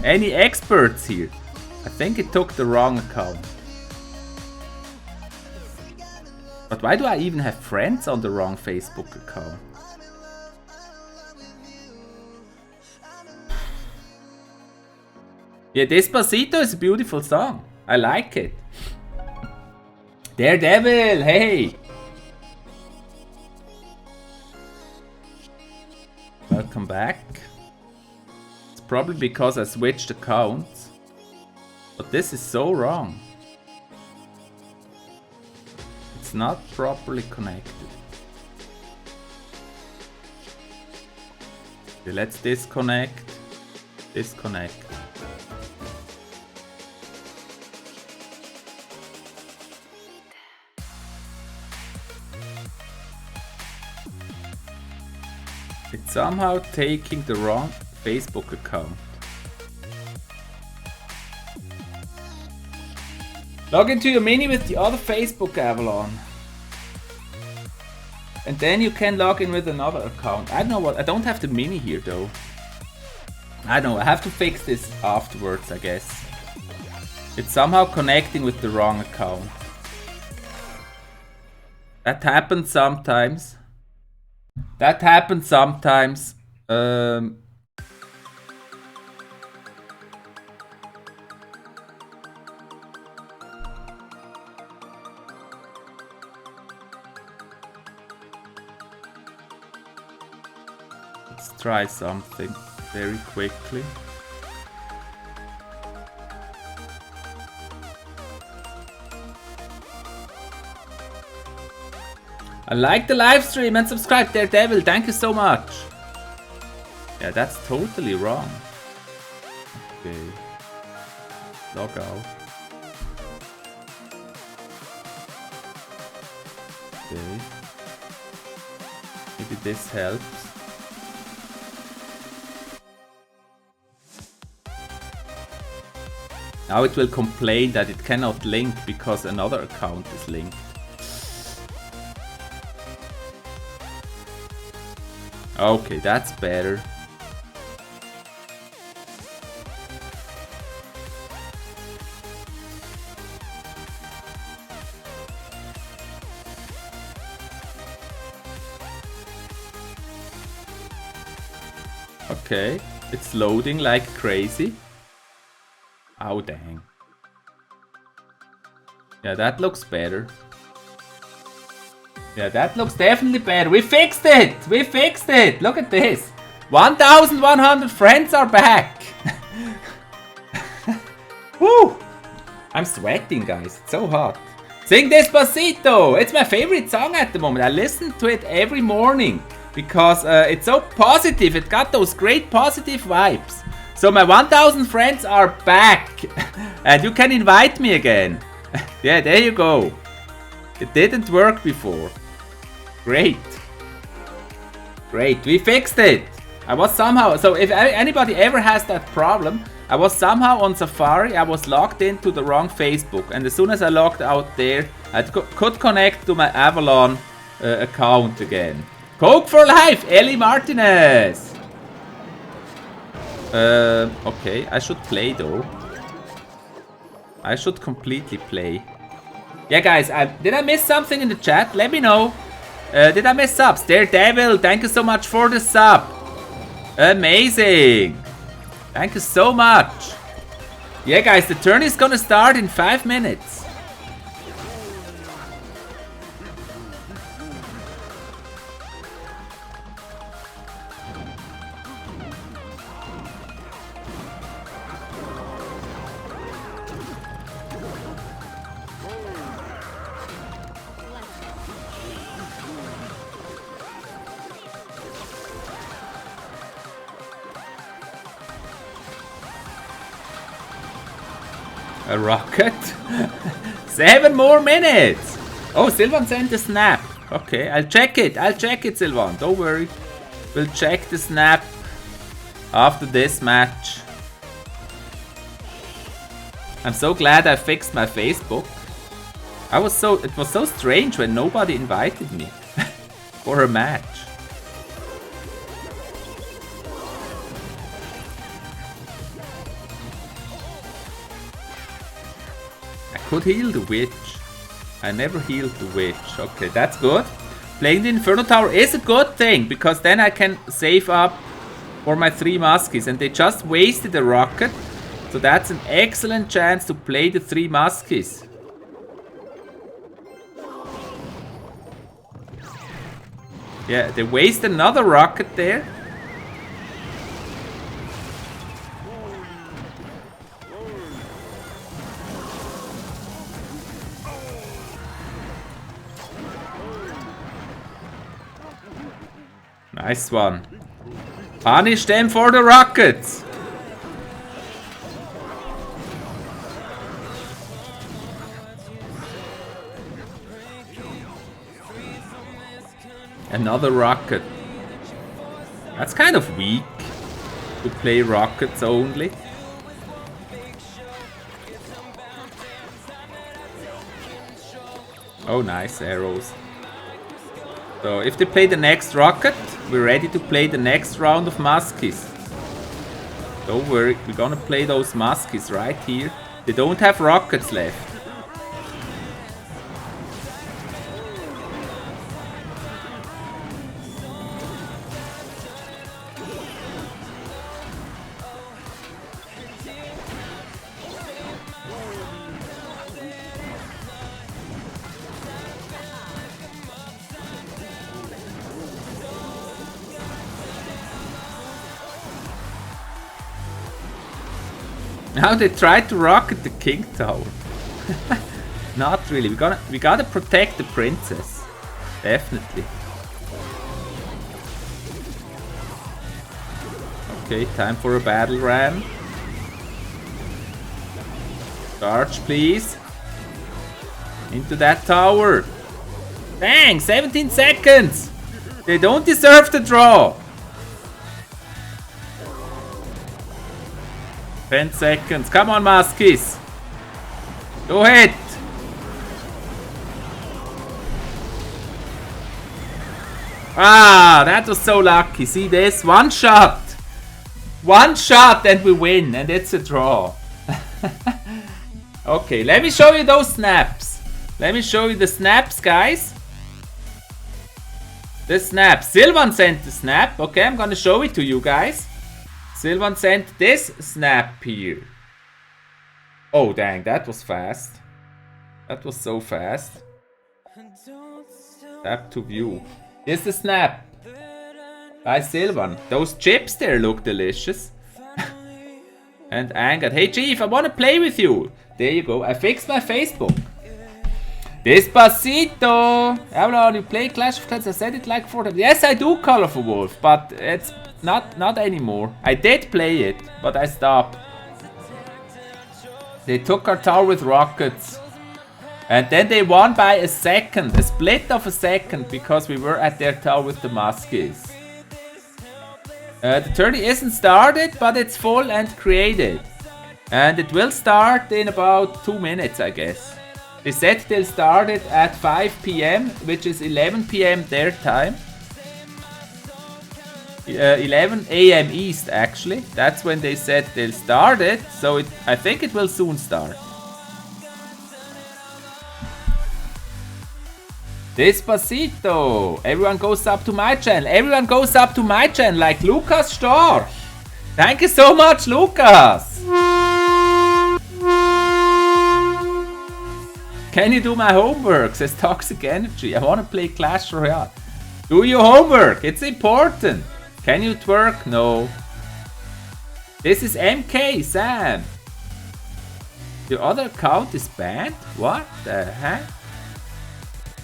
Any experts here? I think it took the wrong account. But why do I even have friends on the wrong Facebook account? Yeah, Despacito is a beautiful song. I like it. Daredevil, hey! Welcome back. It's probably because I switched accounts. But this is so wrong. It's not properly connected. Okay, let's disconnect. Disconnect. It's somehow taking the wrong Facebook account. Log into your mini with the other Facebook Avalon. And then you can log in with another account. I don't know what, I don't have the mini here though. I don't know, I have to fix this afterwards, I guess. It's somehow connecting with the wrong account. That happens sometimes. That happens sometimes. Let's try something very quickly. I like the live stream and subscribe, Daredevil. Thank you so much. Yeah, that's totally wrong. Okay. Log out. Okay. Maybe this helps. Now it will complain that it cannot link because another account is linked. Okay, that's better. Okay, it's loading like crazy. Oh, dang. Yeah, that looks better. Yeah, that looks definitely better. We fixed it! We fixed it! Look at this! 1,100 friends are back! Woo! I'm sweating, guys. It's so hot. Sing Despacito! It's my favorite song at the moment. I listen to it every morning because it's so positive. It got those great positive vibes. So my 1,000 friends are back! And you can invite me again. Yeah, there you go. It didn't work before. Great. Great, we fixed it. I was somehow, so if anybody ever has that problem, I was somehow on Safari, I was logged into the wrong Facebook, and as soon as I logged out there, I could connect to my Avalon account again. Coke for life, Ellie Martinez. Okay, I should play though. I should completely play. Yeah, guys, did I miss something in the chat? Let me know. Did I miss subs? Daredevil, thank you so much for the sub. Amazing. Thank you so much. Yeah, guys, the tourney is gonna start in 5 minutes. A rocket. 7 more minutes. Oh, Sylvan sent a snap. Okay, I'll check it. I'll check it, Sylvan. Don't worry. We'll check the snap after this match. I'm so glad I fixed my Facebook. It was so strange when nobody invited me for a match. I could heal the witch. I never healed the witch. Okay, that's good. Playing the Inferno Tower is a good thing, because then I can save up for my 3 muskies. And they just wasted a rocket. So that's an excellent chance to play the 3 muskies. Yeah, they wasted another rocket there. Nice one. Punish them for the rockets. Another rocket. That's kind of weak to play rockets only. Oh, nice arrows. So if they play the next rocket, we're ready to play the next round of muskies. Don't worry, we're gonna play those muskies right here. They don't have rockets left. Now they tried to rocket the King Tower. Not really. We gotta protect the princess. Definitely. Okay, time for a battle ram. Charge, please. Into that tower. Dang, 17 seconds. They don't deserve the draw. 10 seconds. Come on, muskies. Go ahead. Ah, that was so lucky. See this? One shot. One shot and we win. And it's a draw. Okay, let me show you those snaps. Let me show you the snaps, guys. The snap. Sylvan sent the snap. Okay, I'm gonna show it to you guys. Sylvan sent this snap here. Oh dang, that was fast. That was so fast. Tap to view. Here's the snap by Sylvan. Those chips there look delicious. And angered. Hey Chief, I wanna play with you. There you go. I fixed my Facebook. Despacito! Avalon, you play Clash of Clans? I said it like 4 times. Yes, I do Colorful Wolf, but it's not anymore. I did play it, but I stopped. They took our tower with rockets. And then they won by a second, a split of a second, because we were at their tower with the muskies. The tourney isn't started, but it's full and created. And it will start in about 2 minutes, I guess. They said they'll start it at 5 PM, which is 11 PM their time. 11 AM East, actually. That's when they said they'll start it, so I think it will soon start. Despacito! Everyone goes up to my channel. Everyone goes up to my channel, like Lucas Storch. Thank you so much, Lucas! Can you do my homework? Says Toxic Energy. I want to play Clash Royale. Do your homework. It's important. Can you twerk? No. This is MK, Sam. Your other account is banned? What the heck?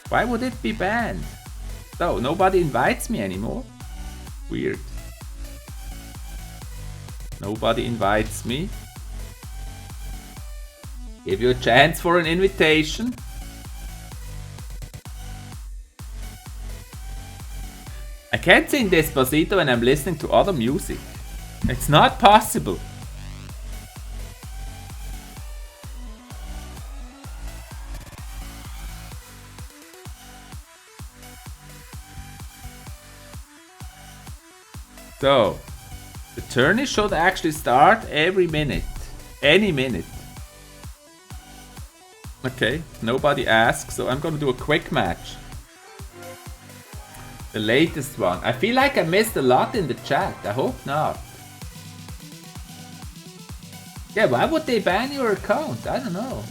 Why would it be banned? So, nobody invites me anymore? Weird. Nobody invites me. Give you a chance for an invitation. I can't sing Despacito when I'm listening to other music. It's not possible. So, the tourney should actually start every minute. Any minute. Okay, nobody asks, so I'm gonna do a quick match. The latest one. I feel like I missed a lot in the chat. I hope not. Yeah, why would they ban your account? I don't know.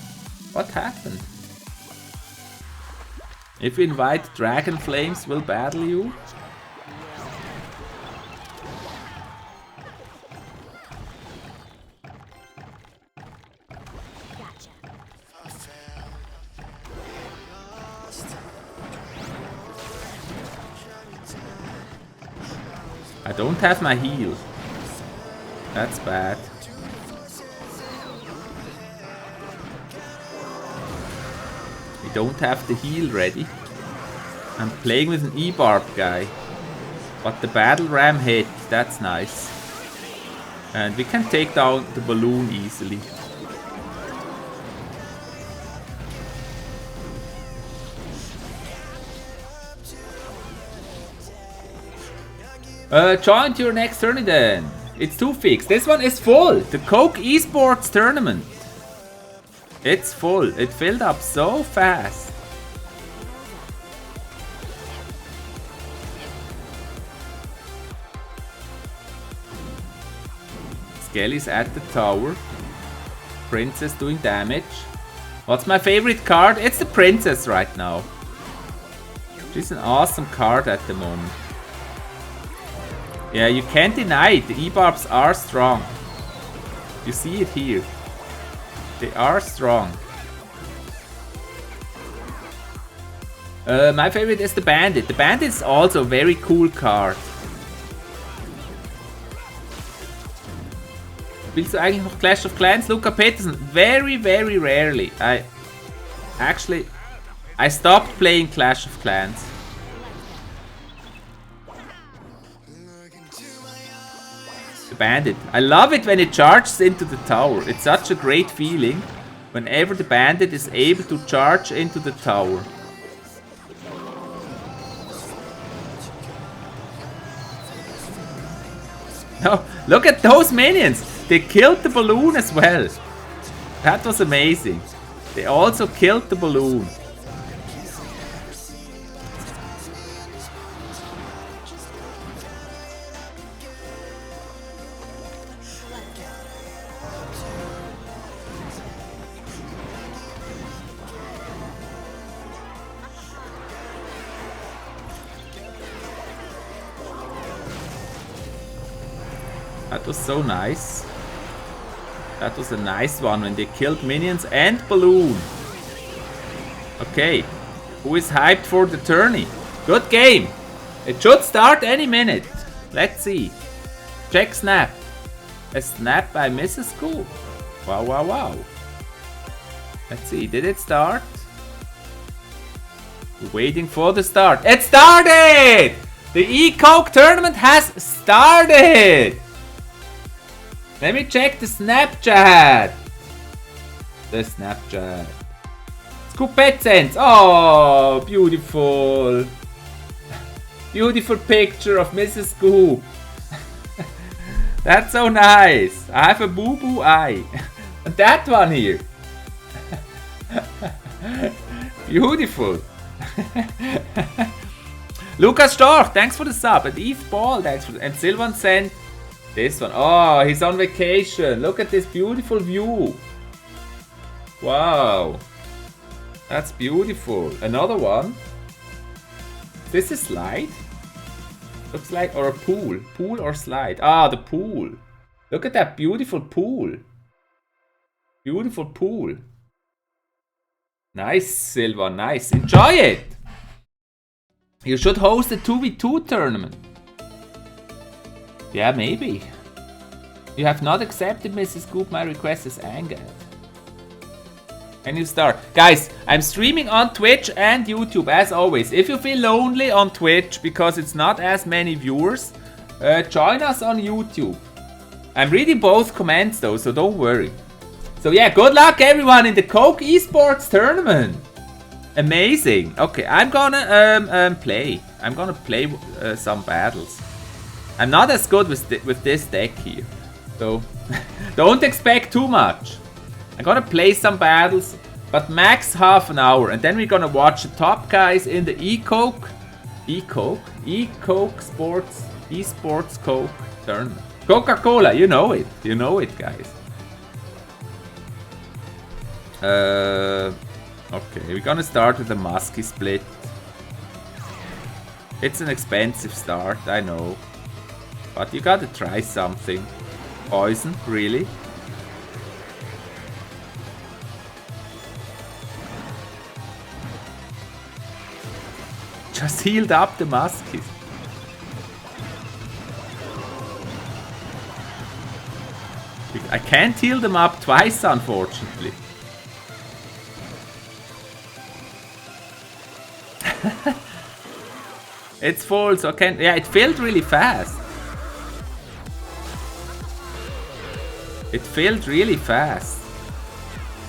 What happened? If you invite Dragon Flames, will battle you? I don't have my heal. That's bad. We don't have the heal ready. I'm playing with an E-Barb guy. But the battle ram hit. That's nice. And we can take down the balloon easily. Join to your next tourney then. It's too fixed. This one is full. The Coke eSports tournament. It's full. It filled up so fast. Skelly's at the tower. Princess doing damage. What's my favorite card? It's the Princess right now. She's an awesome card at the moment. Yeah, you can't deny it. The E-Barbs are strong. You see it here. They are strong. My favorite is the Bandit. The Bandit is also a very cool card. Willst du eigentlich noch Clash of Clans? Luca Peterson. Very, very rarely. I stopped playing Clash of Clans. The Bandit. I love it when it charges into the tower. It's such a great feeling whenever the Bandit is able to charge into the tower. Oh, look at those minions! They killed the balloon as well. That was amazing. They also killed the balloon. That was so nice. That was a nice one when they killed minions and balloon. Okay, who is hyped for the tourney? Good game. It should start any minute. Let's see. Check snap. A snap by Mrs. School. Wow, wow, wow. Let's see, did it start? We're waiting for the start. It started! The E-Coke tournament has started! Let me check the Snapchat. The Snapchat. Scoop Pet Sense. Oh, beautiful. Beautiful picture of Mrs. Scoop. That's so nice. I have a boo-boo eye. And that one here. Beautiful. Lucas Storch, thanks for the sub. And Eve Ball, thanks for the... And Sylvan sent this one. Oh, he's on vacation. Look at this beautiful view. Wow. That's beautiful. Another one. This is slide. Looks like, or a pool. Pool or slide. Ah, the pool. Look at that beautiful pool. Beautiful pool. Nice, Sylvan. Nice. Enjoy it. You should host a 2v2 tournament. Yeah, maybe. You have not accepted, Mrs. Scoop, my request is angered. Can you start? Guys, I'm streaming on Twitch and YouTube as always. If you feel lonely on Twitch because it's not as many viewers, join us on YouTube. I'm reading both comments though, so don't worry. So yeah, good luck everyone in the Coke eSports tournament. Amazing. Okay, I'm gonna play. I'm gonna play some battles. I'm not as good with this deck here, so don't expect too much. I'm gonna play some battles, but max half an hour, and then we're gonna watch the top guys in the eSports Coke tournament. Coca-Cola, you know it, guys. Okay, we're gonna start with the Musky split. It's an expensive start, I know, but you gotta try something. Poison, really? Just healed up the Muskies. I can't heal them up twice, unfortunately. It's full, so I can't. Yeah, it filled really fast. It filled really fast.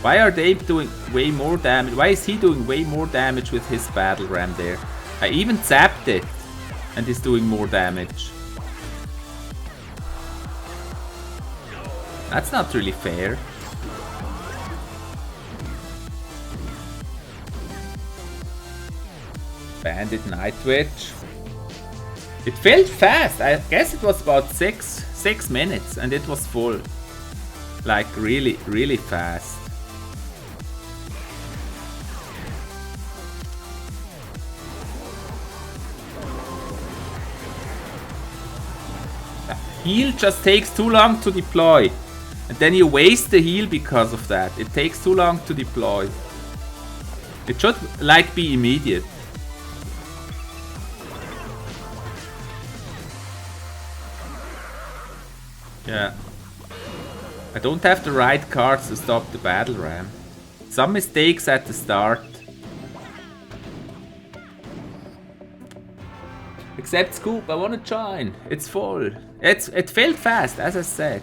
Why are they doing way more damage? Why is he doing way more damage with his battle ram there? I even zapped it, and he's doing more damage. That's not really fair. Bandit Nightwitch. It filled fast. I guess it was about six minutes, and it was full. Like really, really fast. Heal just takes too long to deploy. And then you waste the heal because of that. It takes too long to deploy. It should like be immediate. Yeah. I don't have the right cards to stop the battle ram. Some mistakes at the start. Except Scoop, I wanna join. It's full. It filled fast, as I said.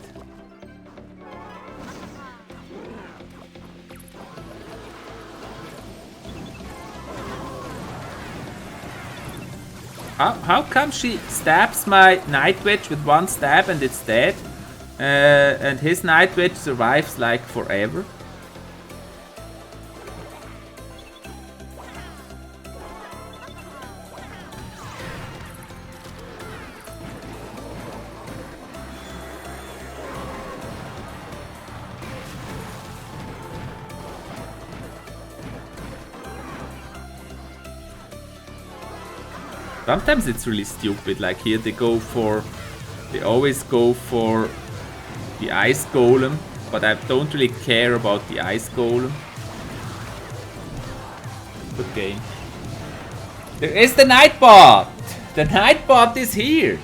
How come she stabs my Nightwitch with one stab and it's dead? And his Nightwitch survives like forever? Sometimes it's really stupid, like here they always go for the Ice Golem, but I don't really care about the Ice Golem. Good game. There is the Nightbot! The Nightbot is here!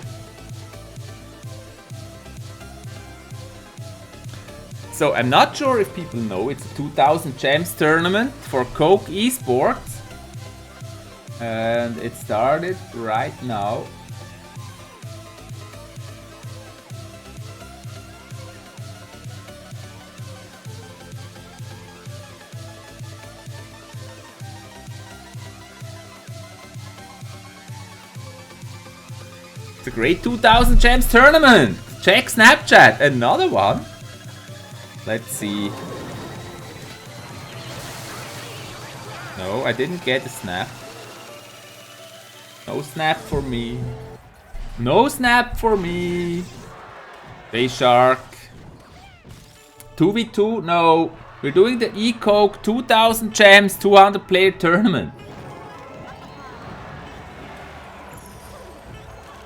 So I'm not sure if people know, it's a 2000 gems tournament for Coke eSports. And it started right now. It's a great 2000 gems tournament. Check Snapchat. Another one. Let's see. No, I didn't get a snap. No snap for me. No snap for me. Bay Shark. 2v2? No. We're doing the eCoke 2000 gems 200 player tournament.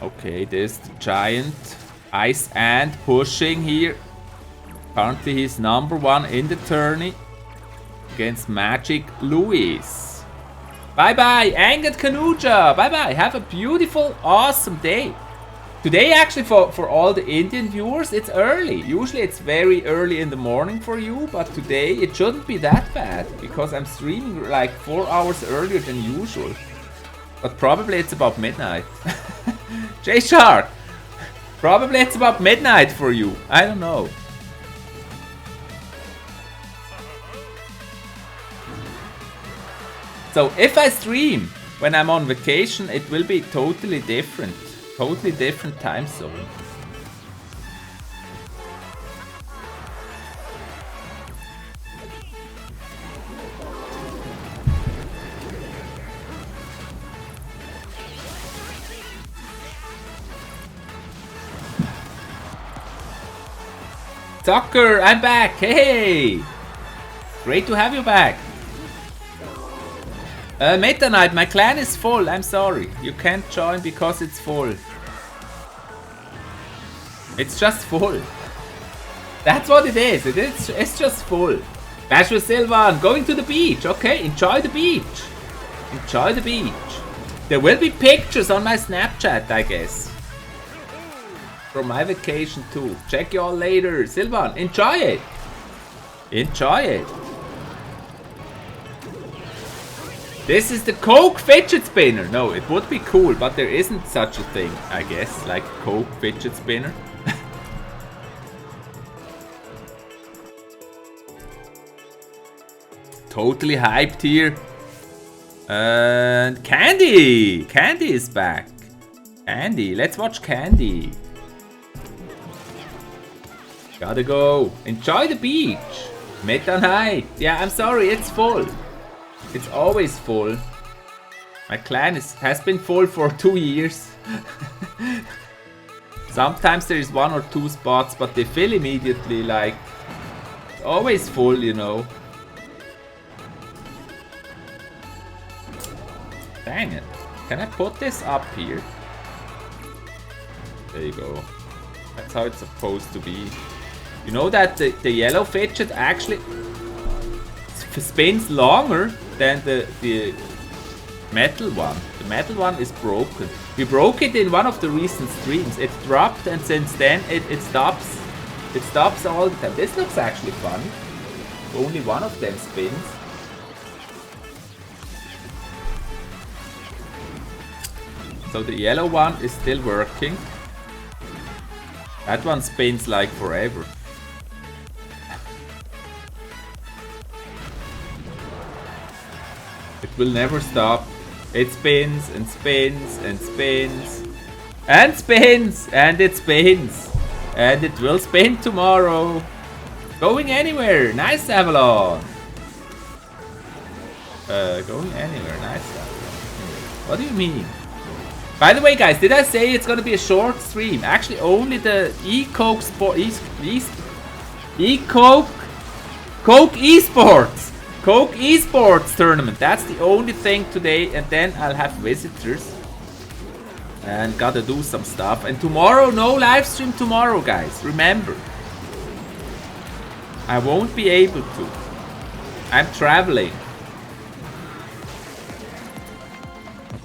Okay, there's the giant Ice Ant pushing here. Currently he's #1 in the tourney against Magic Louis. Bye bye, Angad Kanuja. Bye bye. Have a beautiful, awesome day. Today actually for all the Indian viewers, it's early. Usually it's very early in the morning for you, but today it shouldn't be that bad because I'm streaming like 4 hours earlier than usual. But probably it's about midnight. J-Shark! Probably it's about midnight for you. I don't know. So if I stream when I'm on vacation, it will be totally different. Totally different time zone. Tucker, I'm back. Hey! Great to have you back. Meta Knight, my clan is full. I'm sorry. You can't join because it's full. It's just full. That's what it is. It's just full. Bashful Sylvan, going to the beach. Okay, enjoy the beach. Enjoy the beach. There will be pictures on my Snapchat, I guess. From my vacation too. Check you all later. Sylvan, enjoy it. Enjoy it. This is the Coke fidget spinner. No, it would be cool, but there isn't such a thing, I guess, like Coke fidget spinner. Totally hyped here. And Candy! Candy is back. Candy, let's watch Candy. Gotta go. Enjoy the beach. Meta Knight. Yeah, I'm sorry, it's full. It's always full. My clan has been full for 2 years. Sometimes there is 1 or 2 spots, but they fill immediately, like... It's always full, you know. Dang it. Can I put this up here? There you go. That's how it's supposed to be. You know that the yellow fidget actually spins longer than the metal one. The metal one is broken. We broke it in one of the recent streams. It dropped and since then it stops. It stops all the time. This looks actually fun. Only one of them spins. So the yellow one is still working. That one spins like forever. It will never stop. It spins and spins and spins and spins and it spins. And it will spin tomorrow. Going anywhere. Nice Avalon. Going anywhere. Nice Avalon. What do you mean? By the way, guys, did I say it's gonna be a short stream? Actually, only the Coke eSports tournament. That's the only thing today, and then I'll have visitors. And gotta do some stuff. And tomorrow, no live stream tomorrow, guys. Remember. I won't be able to. I'm traveling.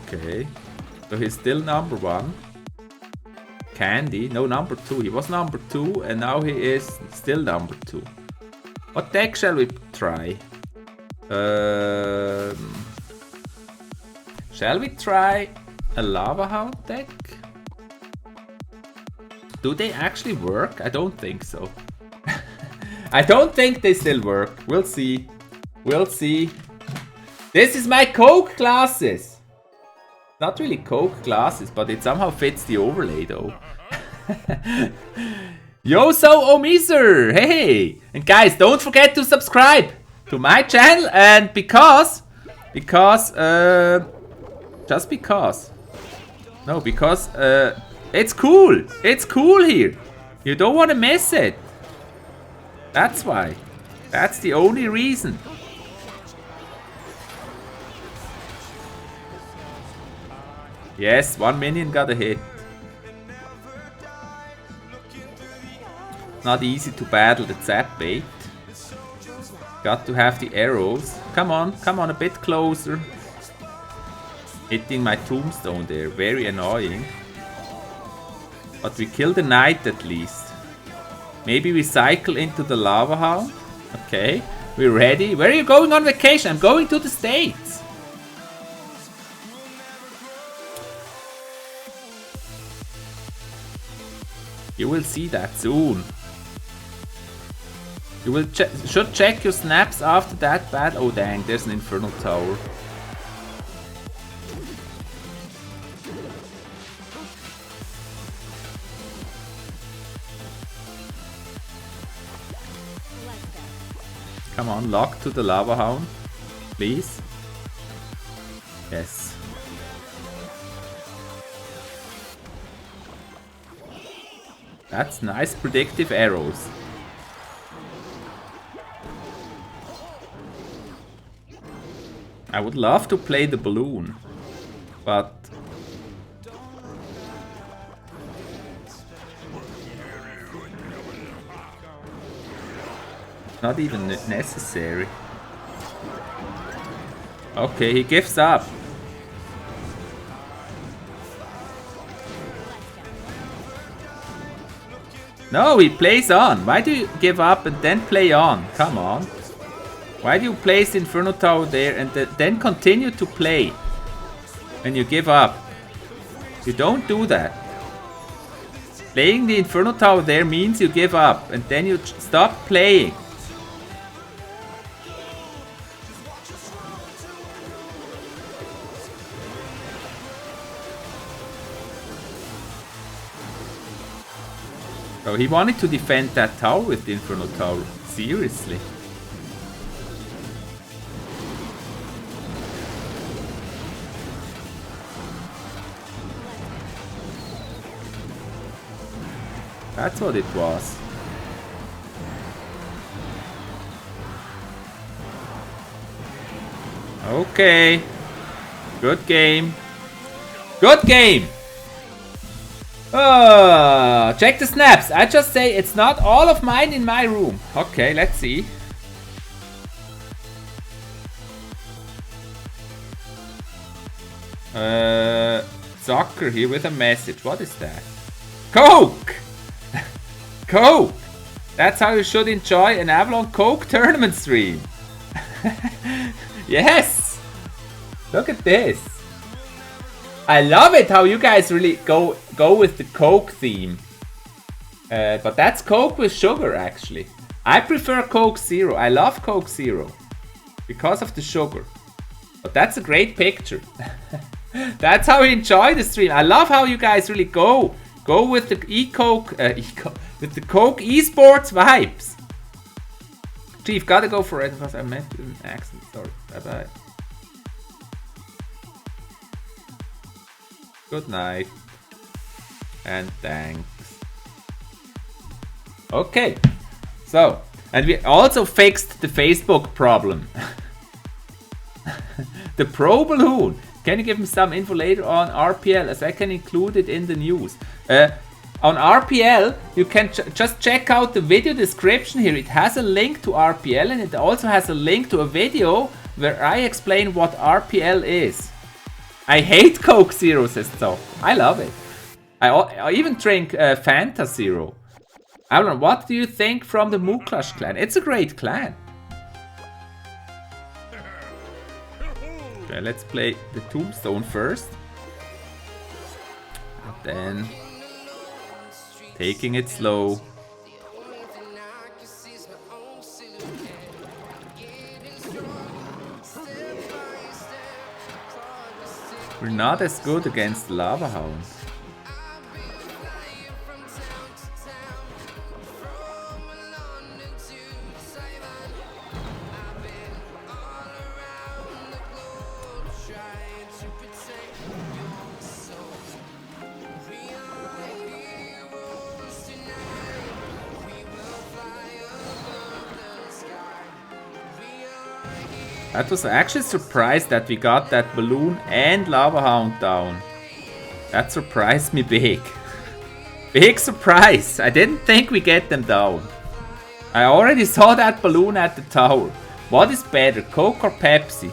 Okay. So he's still number 1. Candy. No, number 2. He was number 2 and now he is still number 2. What deck shall we try? Shall we try a Lava Hound deck? Do they actually work? I don't think so. I don't think they still work. We'll see. We'll see. This is my Coke glasses. Not really Coke glasses, but it somehow fits the overlay though. Yo, so Omiser! Hey! And guys, don't forget to subscribe to my channel and just because. No, because it's cool. It's cool here. You don't want to miss it. That's why. That's the only reason. Yes, 1 minion got a hit. Not easy to battle the zap bait. Got to have the arrows. Come on, a bit closer. Hitting my tombstone there, very annoying. But we kill the knight at least. Maybe we cycle into the lava hound. Okay, we're ready. Where are you going on vacation? I'm going to the States. You will see that soon. You will should check your snaps after that battle. Oh dang, there's an infernal tower. Come on, lock to the lava hound, please. Yes. That's nice predictive arrows. I would love to play the balloon, but not even necessary. Okay, he gives up. No, he plays on. Why do you give up and then play on? Come on. Why do you place the Inferno Tower there and then continue to play when you give up? You don't do that. Playing the Inferno Tower there means you give up and then you stop playing. So he wanted to defend that tower with the Inferno Tower. Seriously. That's what it was. Okay. Good game. Good game! Check the snaps. I just say it's not all of mine in my room. Okay, let's see. Soccer here with a message. What is that? Coke! Coke! That's how you should enjoy an Avalon Coke tournament stream. Yes! Look at this. I love it how you guys really go with the Coke theme. But that's Coke with sugar actually. I prefer Coke Zero. I love Coke Zero. Because of the sugar. But that's a great picture. That's how we enjoy the stream. I love how you guys really go with the with the Coke eSports vibes. Chief, gotta go for it because I meant to an accent. Sorry. Bye bye. Good night. And thanks. Okay. So, and we also fixed the Facebook problem. The Pro Balloon. Can you give me some info later on RPL as I can include it in the news? On RPL, you can just check out the video description here. It has a link to RPL and it also has a link to a video where I explain what RPL is. I hate Coke Zero, says Zoc. I love it. I even drink Fanta Zero. Avalon, what do you think from the Muklash clan? It's a great clan. Okay, let's play the Tombstone first. And then taking it slow. We're not as good against the Lava Hound. I was actually surprised that we got that balloon and lava hound down. That surprised me big. Big surprise. I didn't think we get them down. I already saw that balloon at the tower. What is better, Coke or Pepsi?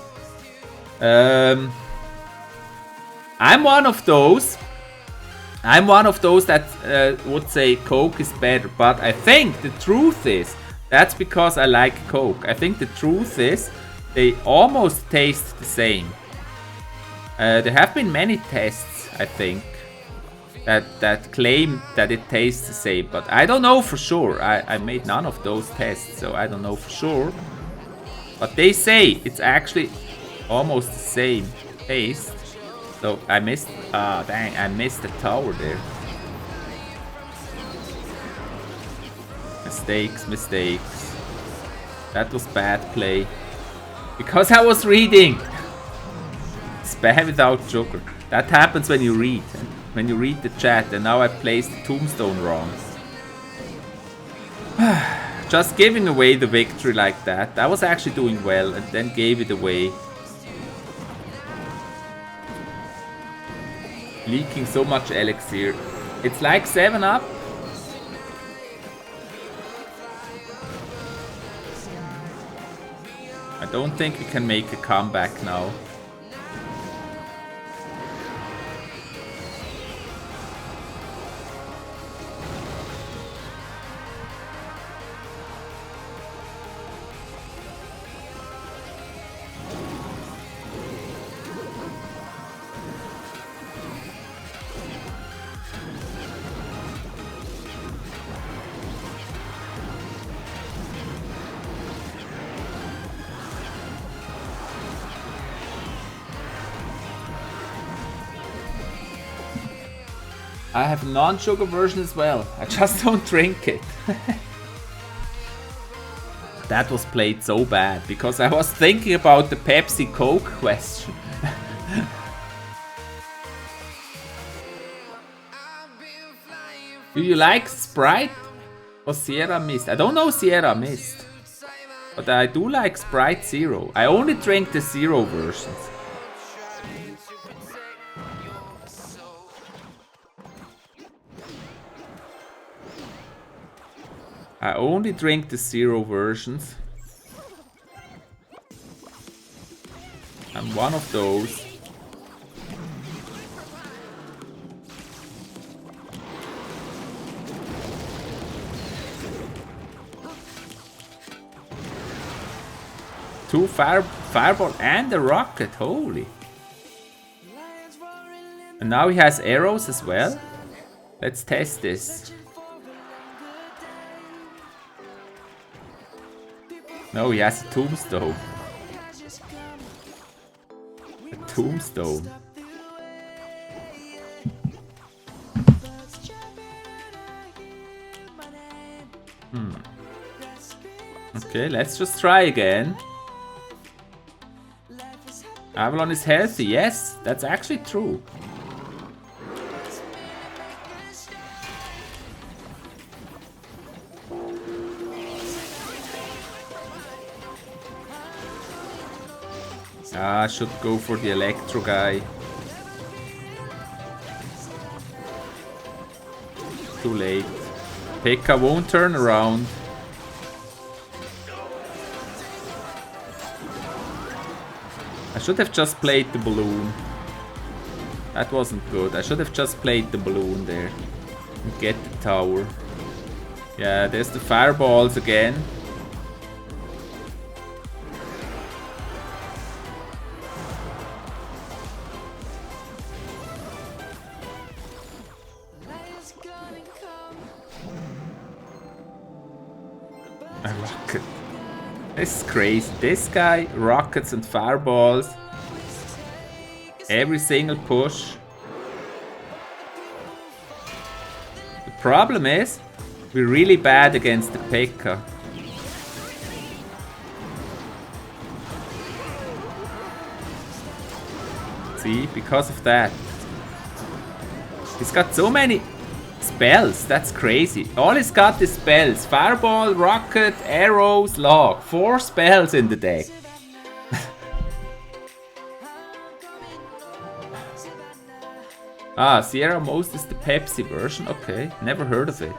I'm one of those I'm one of those that would say Coke is better, but I think the truth is, that's because I like Coke. I think the truth is, they almost taste the same. There have been many tests, I think, that claim that it tastes the same, but I don't know for sure. I made none of those tests, so I don't know for sure. But they say it's actually almost the same taste. So I missed, dang, I missed the tower there. Mistakes, mistakes. That was bad play. Because I was reading. Spam without sugar. That happens when you read. When you read the chat, and now I placed the tombstone wrong. Just giving away the victory like that. I was actually doing well and then gave it away. Leaking so much elixir. It's like 7-Up. I don't think we can make a comeback now. I have a non-sugar version as well. I just don't drink it. That was played so bad because I was thinking about the Pepsi Coke question. Do you like Sprite or Sierra Mist? I don't know Sierra Mist, but I do like Sprite Zero. I only drink the Zero versions. I only drink the Zero versions. I'm one of those. Two fireball and a rocket, holy. And now he has arrows as well. Let's test this. No, he has a tombstone. A tombstone. Okay, let's just try again. Avalon is healthy. Yes, that's actually true. I should go for the Electro guy. Too late. Pekka won't turn around. I should have just played the balloon. That wasn't good. I should have just played the balloon there. And get the tower. Yeah, there's the fireballs again. A rocket. This is crazy. This guy, rockets and fireballs. Every single push. The problem is, we're really bad against the Pekka. See, because of that. He's got so many spells, that's crazy. All he's got is spells. Fireball, rocket, arrows, log. 4 spells in the deck. Ah, Sierra Most is the Pepsi version. Okay, never heard of it.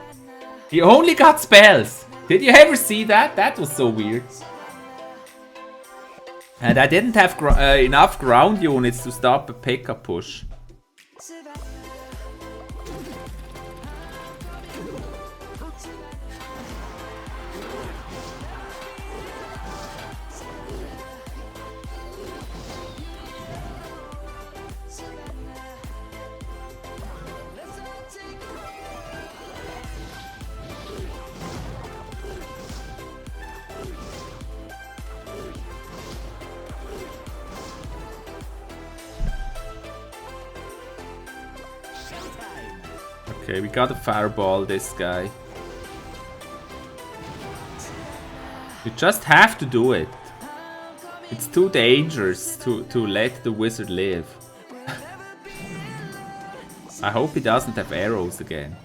He only got spells. Did you ever see that? That was so weird. And I didn't have enough ground units to stop a Pekka push. Okay, we gotta fireball this guy. You just have to do it. It's too dangerous to let the wizard live. I hope he doesn't have arrows again.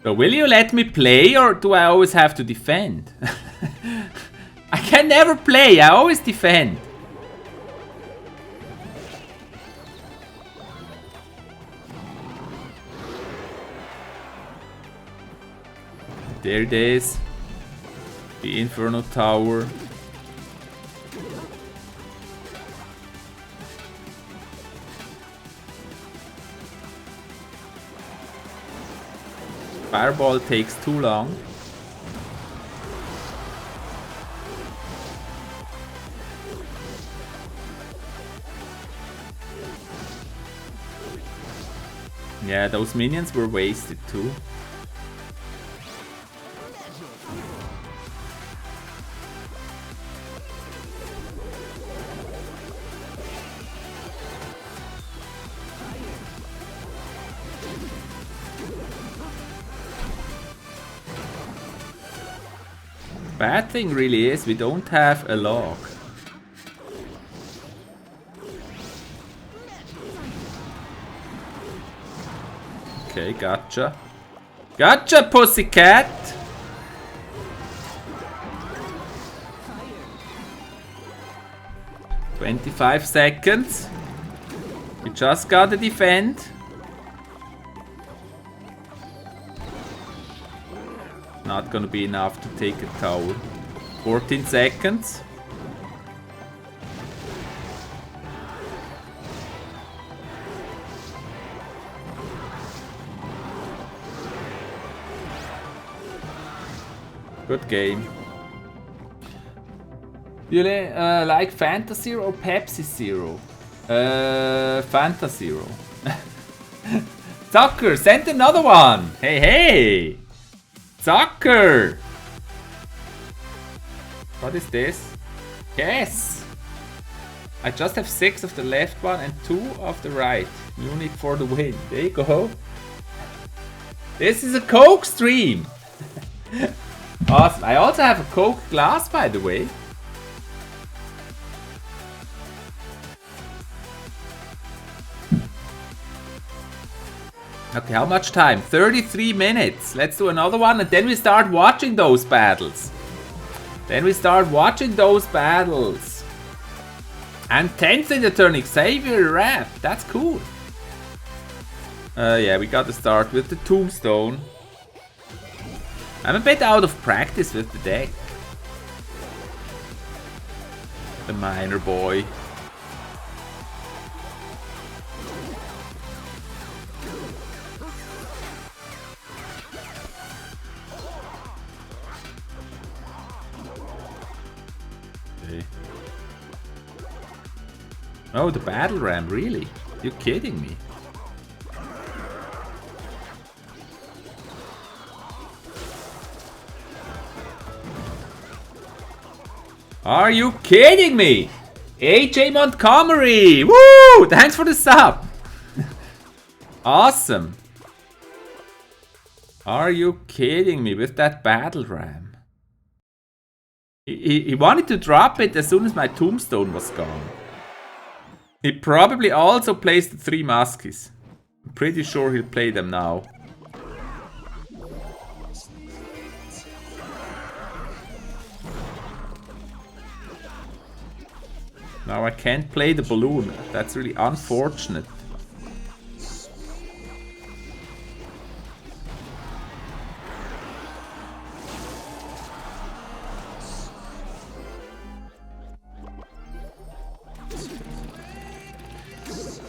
So will you let me play, or do I always have to defend? I can never play, I always defend. There it is. The Inferno Tower. Fireball takes too long. Yeah, those minions were wasted too. Bad thing really is we don't have a log. Okay, gotcha. Gotcha, pussycat! "25 seconds. We just gotta defend." Not gonna be enough to take a tower. 14 seconds. Good game. You like Fanta Zero or Pepsi Zero? Fanta Zero. Zucker, send another one! Hey, hey! Zucker! What is this? Yes! I just have 6 of the left one and 2 of the right. Unique for the win. There you go. This is a Coke stream! Awesome. I also have a Coke glass, by the way. Okay, how much time? 33 minutes. Let's do another one and then we start watching those battles. And 10th in the Tourney, Xavier Rap. That's cool. Yeah, we gotta start with the Tombstone. I'm a bit out of practice with the deck. The Miner Boy. Okay. Oh, the Battle Ram, really? You're kidding me. Are you kidding me? AJ Montgomery! Woo! Thanks for the sub! Awesome. Are you kidding me with that Battle Ram? He wanted to drop it as soon as my Tombstone was gone. He probably also plays the 3 Muskies. I'm pretty sure he'll play them now. Now I can't play the balloon. That's really unfortunate.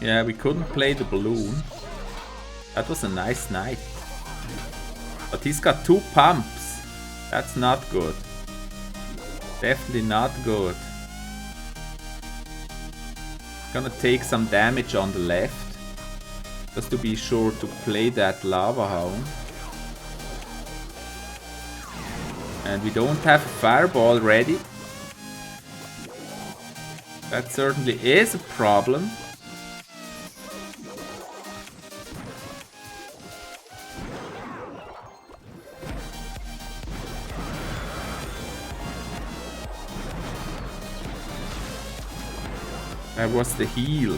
Yeah, we couldn't play the balloon. That was a nice night. But he's got 2 pumps. That's not good. Definitely not good. Gonna take some damage on the left. Just to be sure to play that Lava Hound. And we don't have a fireball ready. That certainly is a problem. That was the heal.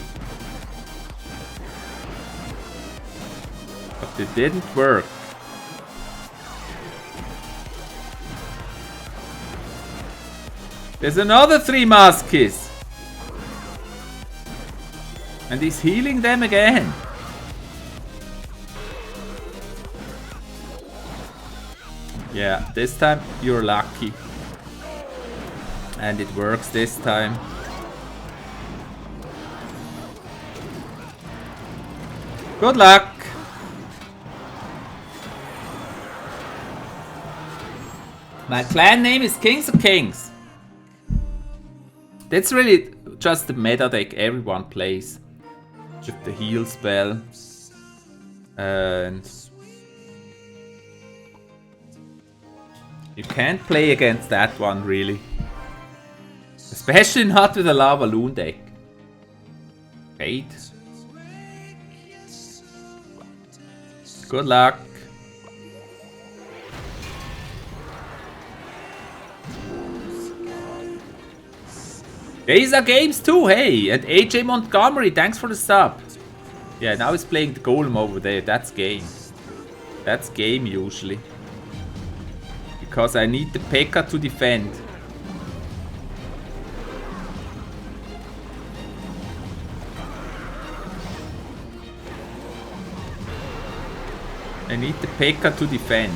But it didn't work. There's another 3 Muskies. And he's healing them again. Yeah, this time you're lucky. And it works this time. Good luck. My clan name is Kings of Kings. That's really just the meta deck everyone plays. Just the heal spell. And you can't play against that one really. Especially not with a Lava Loon deck. Wait. Good luck. These are games too, hey! And AJ Montgomery, thanks for the sub. Yeah, now he's playing the Golem over there. That's game. That's game usually. Because I need the P.E.K.K.A to defend. I need the P.E.K.K.A to defend.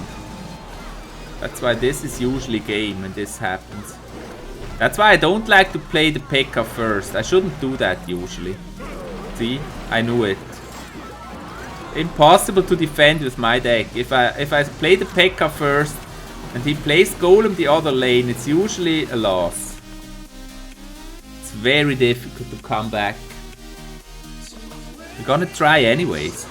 That's why this is usually game when this happens. That's why I don't like to play the P.E.K.K.A first. I shouldn't do that usually. See? I knew it. Impossible to defend with my deck. If I play the P.E.K.K.A first and he plays Golem the other lane, it's usually a loss. It's very difficult to come back. We're gonna try anyways.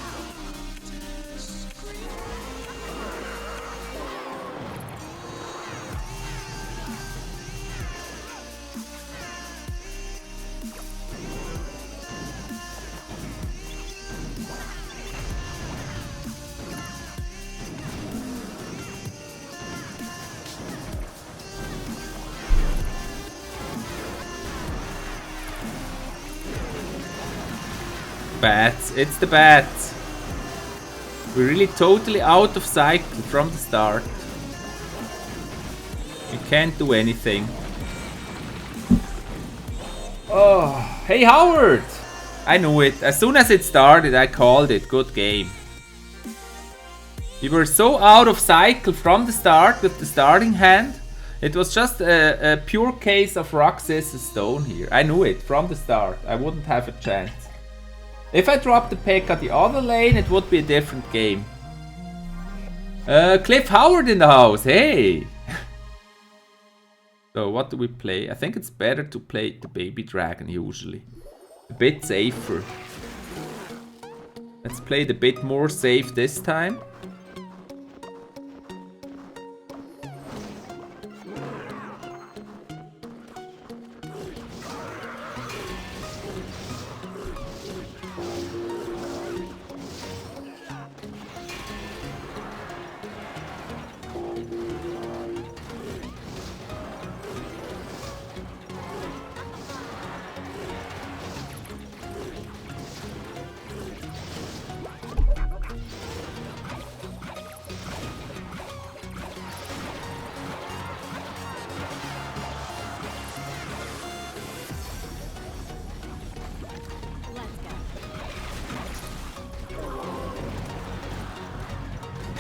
Bats. It's the bats. We're really totally out of cycle from the start. We can't do anything. Oh, hey Howard! I knew it. As soon as it started, I called it. Good game. We were so out of cycle from the start with the starting hand. It was just a pure case of rock, scissors, stone here. I knew it from the start. I wouldn't have a chance. If I dropped the P.E.K.K.A the other lane, it would be a different game. Cliff Howard in the house, hey! So what do we play? I think it's better to play the baby dragon usually. A bit safer. Let's play the bit more safe this time.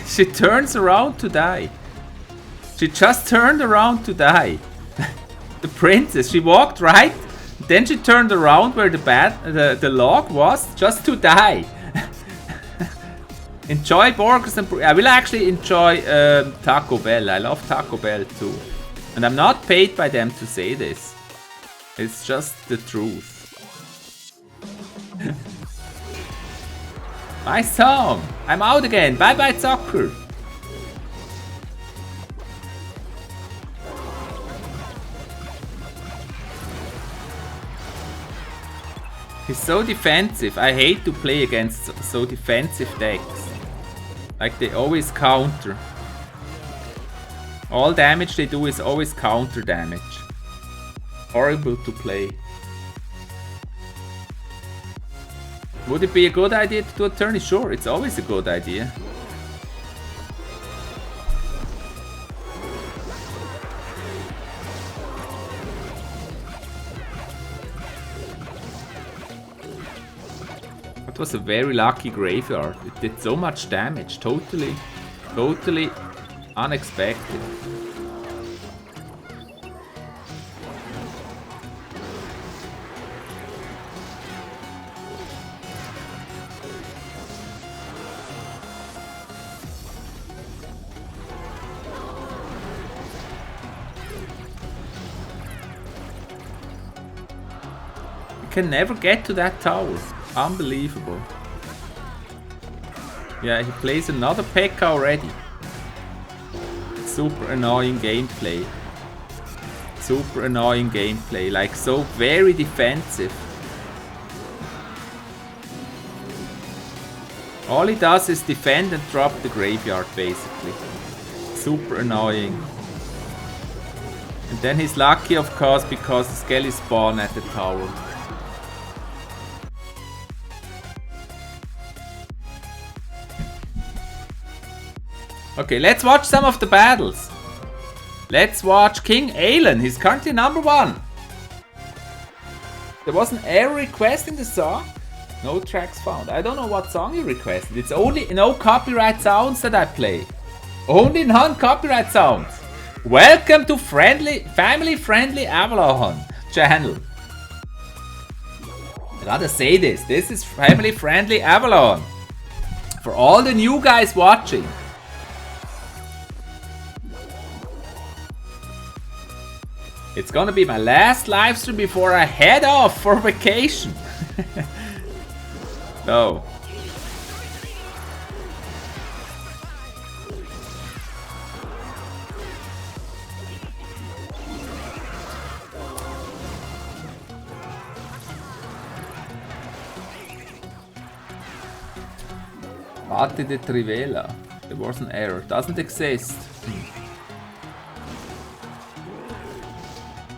She turns around to die. She just turned around to die. The princess, she walked right, then she turned around where the log was just to die. Enjoy burgers and I will actually enjoy Taco Bell. I love Taco Bell too. And I'm not paid by them to say this. It's just the truth. My song! I'm out again! Bye bye soccer! He's so defensive. I hate to play against so defensive decks. Like they always counter. All damage they do is always counter damage. Horrible to play. Would it be a good idea to do a tourney? Sure, it's always a good idea. That was a very lucky graveyard. It did so much damage. Totally unexpected. Can never get to that tower. Unbelievable. Yeah, he plays another P.E.K.K.A. already. Super annoying gameplay. Super annoying gameplay. Like so very defensive. All he does is defend and drop the graveyard basically. Super annoying. And then he's lucky of course because the Skelly spawn at the tower. Okay, let's watch some of the battles. Let's watch King Alan. He's currently #1. There was an error requesting the song. No tracks found. I don't know what song you requested. It's only no copyright sounds that I play. Only non-copyright sounds. Welcome to family-friendly Avalon channel. I gotta say this. This is family-friendly Avalon. For all the new guys watching. It's gonna be my last live stream before I head off for vacation. No. Party de Trivela. There was an error. Doesn't exist.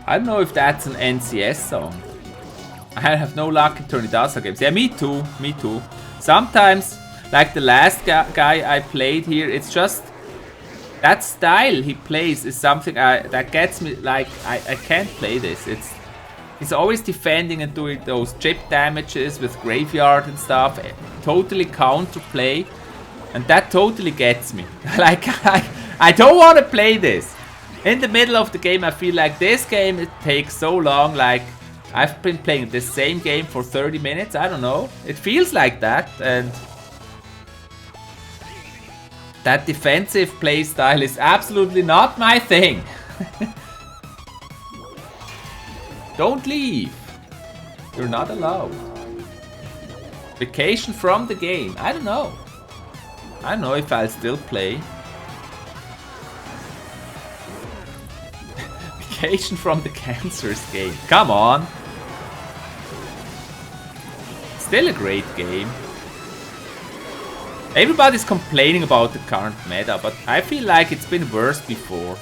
I don't know if that's an NCS song. I have no luck in Tourney games. Yeah, me too. Me too. Sometimes, like the last guy I played here, it's just that style he plays is something that gets me. Like I can't play this. He's always defending and doing those chip damages with graveyard and stuff. Totally counter play, and that totally gets me. Like I don't want to play this. In the middle of the game, I feel like this game, it takes so long. Like, I've been playing the same game for 30 minutes. I don't know. It feels like that. And that defensive play style is absolutely not my thing. Don't leave. You're not allowed. Vacation from the game. I don't know. I don't know if I'll still play. Vacation from the Cancers game. Come on. Still a great game. Everybody's complaining about the current meta, but I feel like it's been worse before.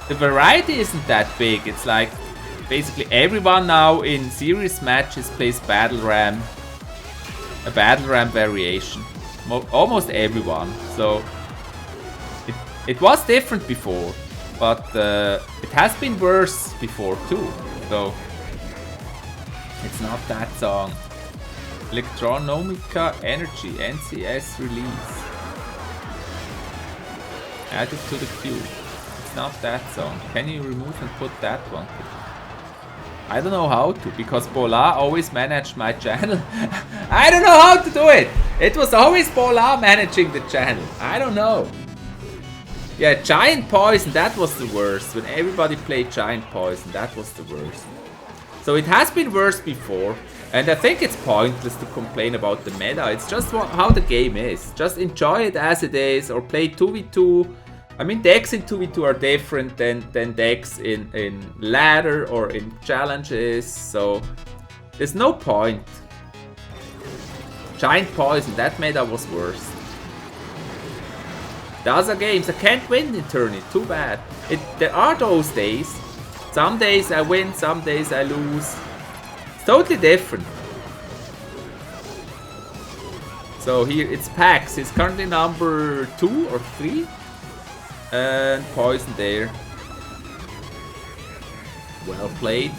The variety isn't that big. It's like basically everyone now in serious matches plays Battle Ram. A Battle Ram variation. Almost everyone. So it was different before. But it has been worse before too, so it's not that song. Electronomica Energy NCS release. Add it to the queue. It's not that song. Can you remove and put that one? I don't know how to, because Bola always managed my channel. I don't know how to do it. It was always Bola managing the channel. I don't know. Yeah, Giant Poison, that was the worst. When everybody played Giant Poison, that was the worst. So it has been worse before. And I think it's pointless to complain about the meta. It's just how the game is. Just enjoy it as it is, or play 2v2. I mean, decks in 2v2 are different than decks in ladder or in challenges. So There's no point. Giant Poison, that meta was worse. The other games, I can't win in Tourney, too bad. There are those days. Some days I win, some days I lose. It's totally different. So here it's Pax, he's currently number 2 or 3. And Poison there. Well played.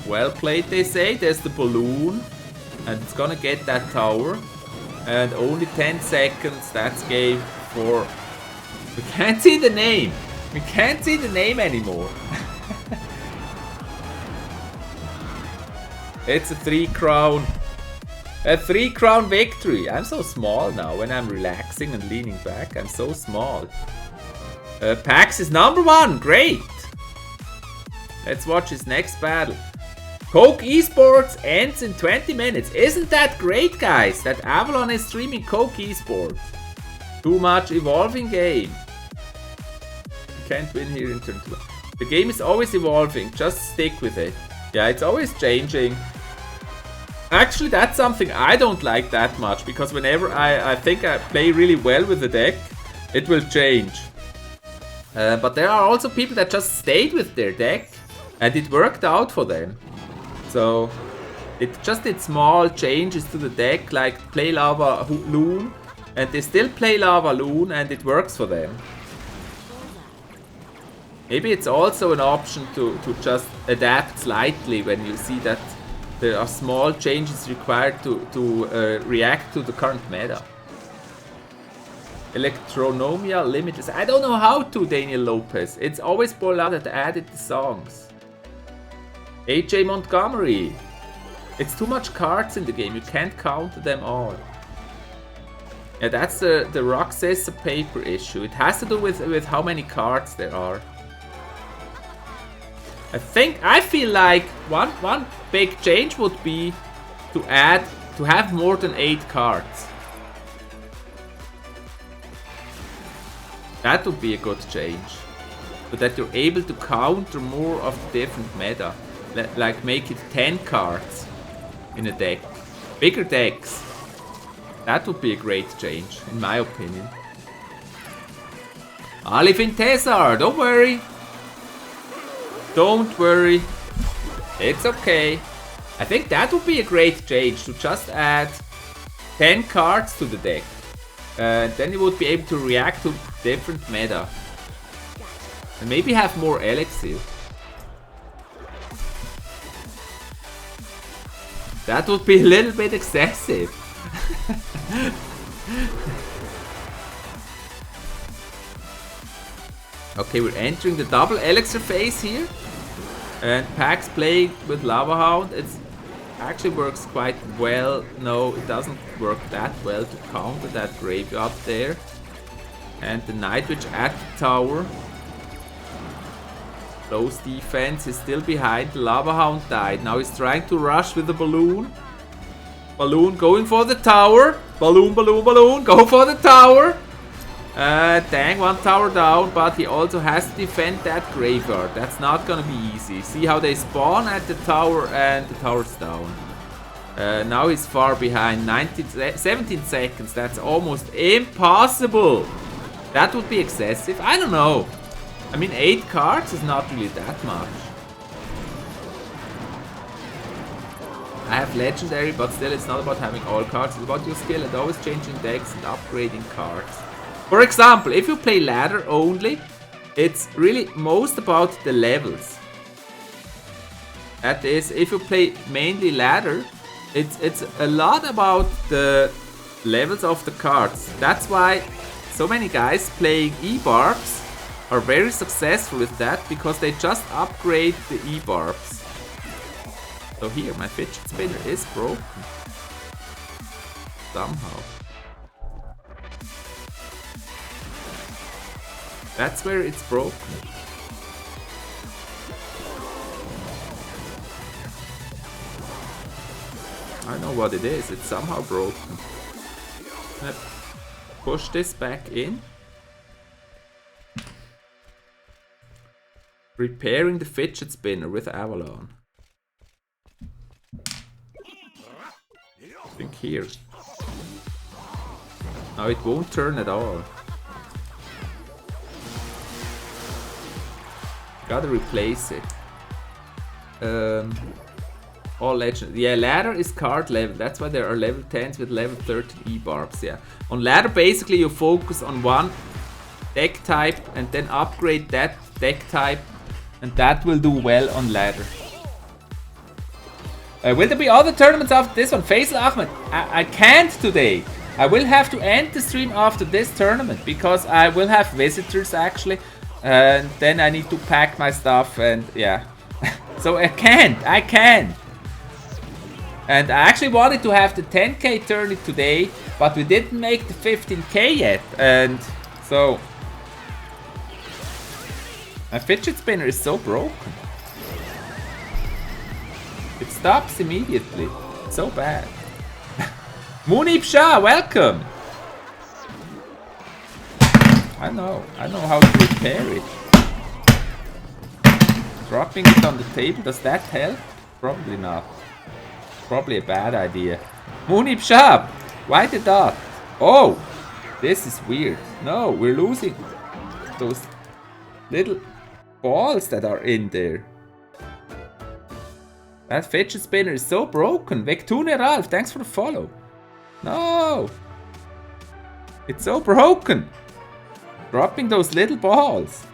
Well played, they say. There's the balloon. And it's gonna get that tower. And only 10 seconds, that's game 4. We can't see the name. We can't see the name anymore. It's a 3-crown. A 3-crown victory. I'm so small now when I'm relaxing and leaning back. I'm so small. Pax is number 1. Great. Let's watch his next battle. Coke eSports ends in 20 minutes. Isn't that great, guys? That Avalon is streaming Coke eSports. Too much evolving game. You can't win here in turn 2. The game is always evolving. Just stick with it. Yeah, it's always changing. Actually, that's something I don't like that much. Because whenever I think I play really well with the deck, it will change. But there are also people that just stayed with their deck. And it worked out for them. So, it just did small changes to the deck, like play Lava Loon, and they still play Lava Loon, and it works for them. Maybe it's also an option to just adapt slightly when you see that there are small changes required to react to the current meta. Electronomia Limited. I don't know how to, Daniel Lopez. It's always Bola that added the songs. AJ Montgomery. It's too much cards in the game. You can't count them all. Yeah, that's the rock scissor paper issue. It has to do with how many cards there are. I feel like one big change would be to have more than 8 cards. That would be a good change. So that you're able to counter more of the different meta. Like make it 10 cards in a deck. Bigger decks. That would be a great change, in my opinion. Alif Intesar, don't worry. Don't worry. It's okay. I think that would be a great change, to just add 10 cards to the deck. Then you would be able to react to different meta. And maybe have more elixir. That would be a little bit excessive. Okay, we're entering the double elixir phase here. And Pax playing with Lava Hound. It actually works quite well. No, it doesn't work that well to counter that graveyard there. And the Night Witch at the tower. Close defense is still behind. The Lava Hound died. Now he's trying to rush with the balloon. Balloon going for the tower. Balloon, balloon, balloon. Go for the tower. Dang, 1 tower down. But he also has to defend that graveyard. That's not gonna be easy. See how they spawn at the tower and the tower's down. Now he's far behind. 17 seconds. That's almost impossible. That would be excessive. I don't know. I mean, 8 cards is not really that much. I have legendary, but still it's not about having all cards. It's about your skill and always changing decks and upgrading cards. For example, if you play ladder only, it's really most about the levels. That is, if you play mainly ladder, it's a lot about the levels of the cards. That's why so many guys playing E-Barbs are very successful with that, because they just upgrade the E-Barbs. So here, my fidget spinner is broken. Somehow. That's where it's broken. I don't know what it is, it's somehow broken. Push this back in. Repairing the fidget spinner with Avalon. here. No, it won't turn at all. Gotta replace it. All legend. Yeah, ladder is card level. That's why there are level 10s with level 13 E-barbs. Yeah. On ladder, basically, you focus on one deck type and then upgrade that deck type, and that will do well on ladder. Will there be other tournaments after this one? Faisal Ahmed, I can't today. I will have to end the stream after this tournament because I will have visitors actually, and then I need to pack my stuff and yeah. So I can't. And I actually wanted to have the 10k tourney today, but we didn't make the 15k yet, and so my fidget spinner is so broken. It stops immediately. So bad. Munib Shah, welcome! I know how to repair it. Dropping it on the table, does that help? Probably not. Probably a bad idea. Munib Shah, why the dot? Oh, this is weird. No, we're losing those little balls that are in there. That fidget spinner is so broken. Vectune Ralph, thanks for the follow. No! It's so broken. Dropping those little balls.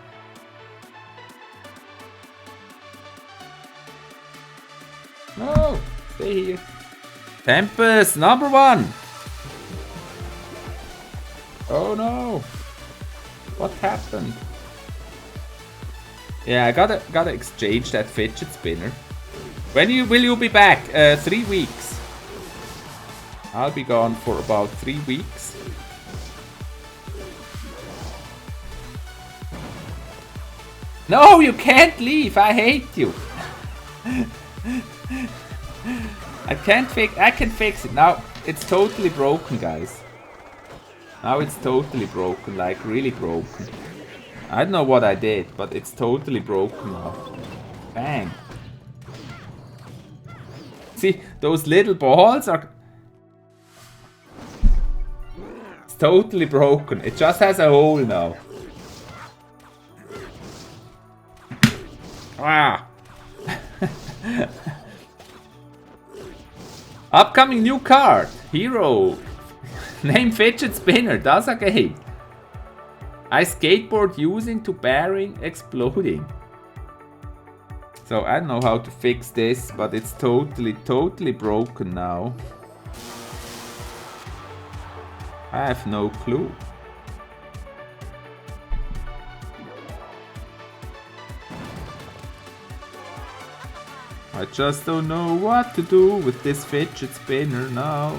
No! Stay here. Tempest, number 1! Oh no! What happened? Yeah, I gotta exchange that fidget spinner. When will you be back? 3 weeks. I'll be gone for about 3 weeks. No, you can't leave. I hate you. I can fix it. Now it's totally broken, guys. Now it's totally broken, like really broken. I don't know what I did, but it's totally broken now. Bang. See, those little balls are... It's totally broken. It just has a hole now. Ah. Upcoming new card. Hero. Name fidget spinner. Dasagate. I skateboard using to bearing exploding. So I don't know how to fix this, but it's totally broken now. I have no clue. I just don't know what to do with this fidget spinner now.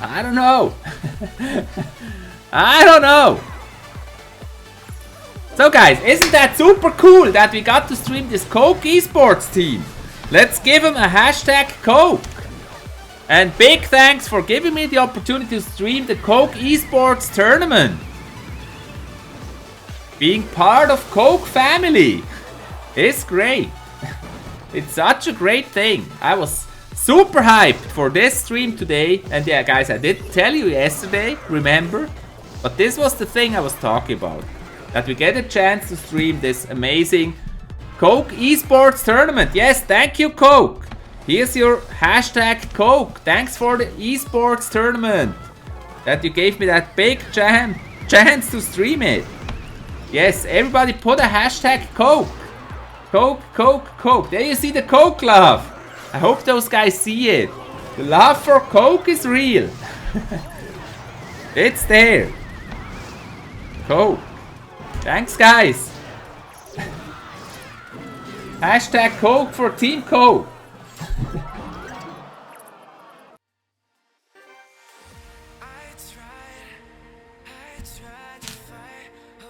I don't know. I don't know. So guys, isn't that super cool that we got to stream this Coke eSports team? Let's give them a hashtag Coke. And big thanks for giving me the opportunity to stream the Coke eSports tournament. Being part of Coke family is great. It's such a great thing. I was super hyped for this stream today. And yeah guys, I did tell you yesterday, remember? But this was the thing I was talking about. That we get a chance to stream this amazing Coke eSports tournament. Yes, thank you Coke. Here's your hashtag Coke. Thanks for the eSports tournament. That you gave me that big chance to stream it. Yes, everybody put a hashtag Coke. Coke, Coke, Coke. There you see the Coke love. I hope those guys see it. The love for Coke is real. It's there. Coke. Thanks guys. Hashtag Coke for Team Coke.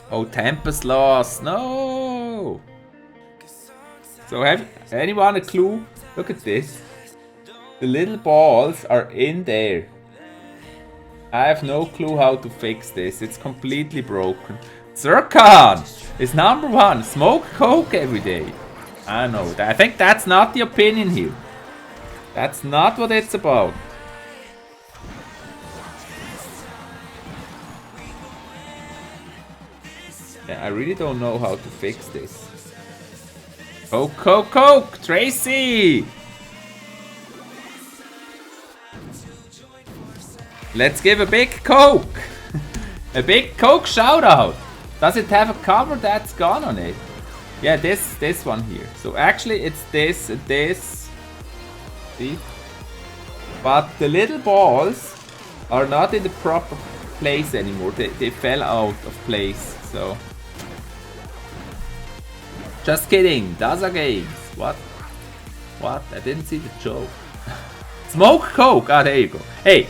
Oh, Tempest lost. No. So have anyone a clue? Look at this. The little balls are in there. I have no clue how to fix this. It's completely broken. Zircon is number 1. Smoke Coke every day. I know. I think that's not the opinion here. That's not what it's about. Yeah, I really don't know how to fix this. Coke! Tracy! Let's give a big Coke! A big Coke shout out! Does it have a cover that's gone on it? Yeah, this one here. So actually it's this and this. See? But the little balls are not in the proper place anymore. They fell out of place, so. Just kidding, Daza Games. What? I didn't see the joke. Smoke Coke. Ah, there you go. Hey,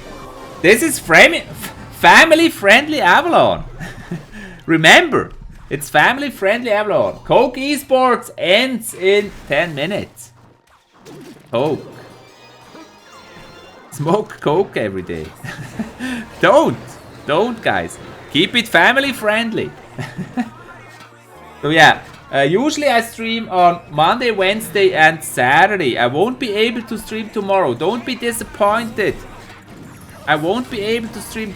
this is family-friendly Avalon. Remember, it's family-friendly Avalon. Coke eSports ends in 10 minutes. Coke. Smoke Coke every day. Don't, guys. Keep it family-friendly. So yeah. Usually I stream on Monday, Wednesday and Saturday. I won't be able to stream tomorrow. Don't be disappointed. I won't be able to stream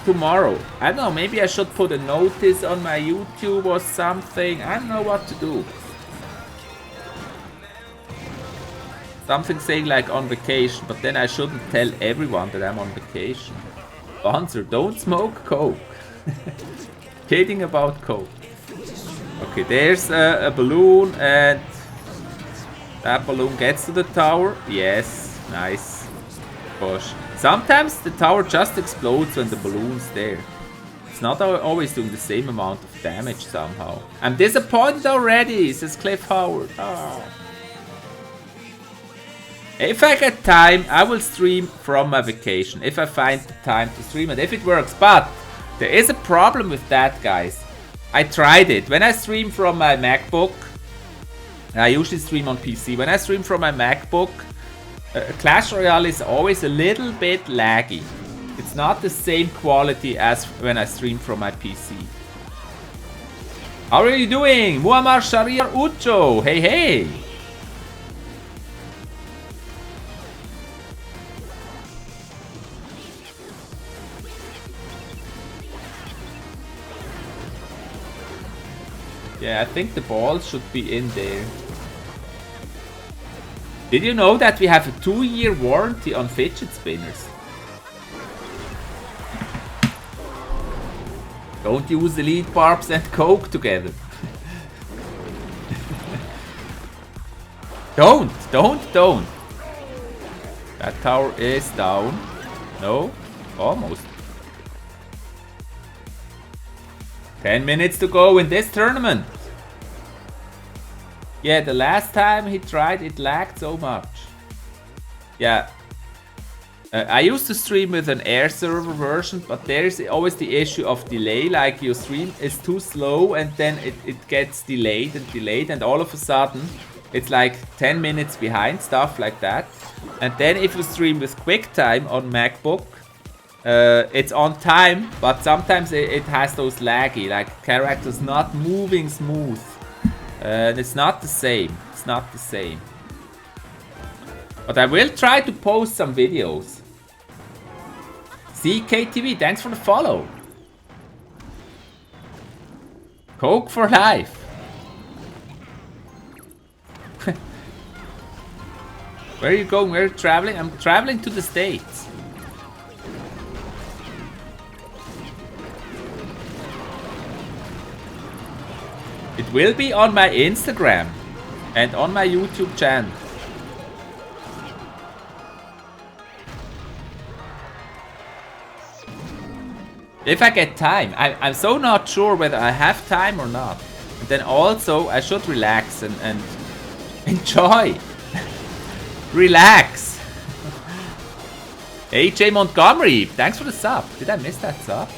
tomorrow. I don't know, maybe I should put a notice on my YouTube or something. I don't know what to do. Something saying like on vacation, but then I shouldn't tell everyone that I'm on vacation. Sponsor, don't smoke Coke. Kidding about Coke. Okay, there's a balloon and that balloon gets to the tower. Yes, nice. Gosh. Sometimes the tower just explodes when the balloon's there. It's not always doing the same amount of damage somehow. I'm disappointed already, says Cliff Howard. Oh. If I get time, I will stream from my vacation. If I find the time to stream and if it works. But there is a problem with that, guys. I tried it. When I stream from my MacBook, I usually stream on PC. When I stream from my MacBook, Clash Royale is always a little bit laggy. It's not the same quality as when I stream from my PC. How are you doing? Muammar Sharir Ucho. Hey, hey. Yeah, I think the ball should be in there. Did you know that we have a 2-year warranty on fidget spinners? Don't use Elite Barbs and Coke together. Don't. That tower is down. No, almost. 10 minutes to go in this tournament. Yeah, the last time he tried, it lagged so much. Yeah. I used to stream with an air server version, but there's always the issue of delay. Like your stream is too slow and then it gets delayed and all of a sudden it's like 10 minutes behind, stuff like that. And then if you stream with QuickTime on MacBook, it's on time, but sometimes it has those laggy, like characters not moving smooth. And it's not the same. It's not the same. But I will try to post some videos. CKTV, thanks for the follow. Coke for life. Where are you going? Where are you traveling? I'm traveling to the States. It will be on my Instagram and on my YouTube channel. If I get time. I'm so not sure whether I have time or not. And then also I should relax and enjoy. Relax. AJ Montgomery, thanks for the sub. Did I miss that sub?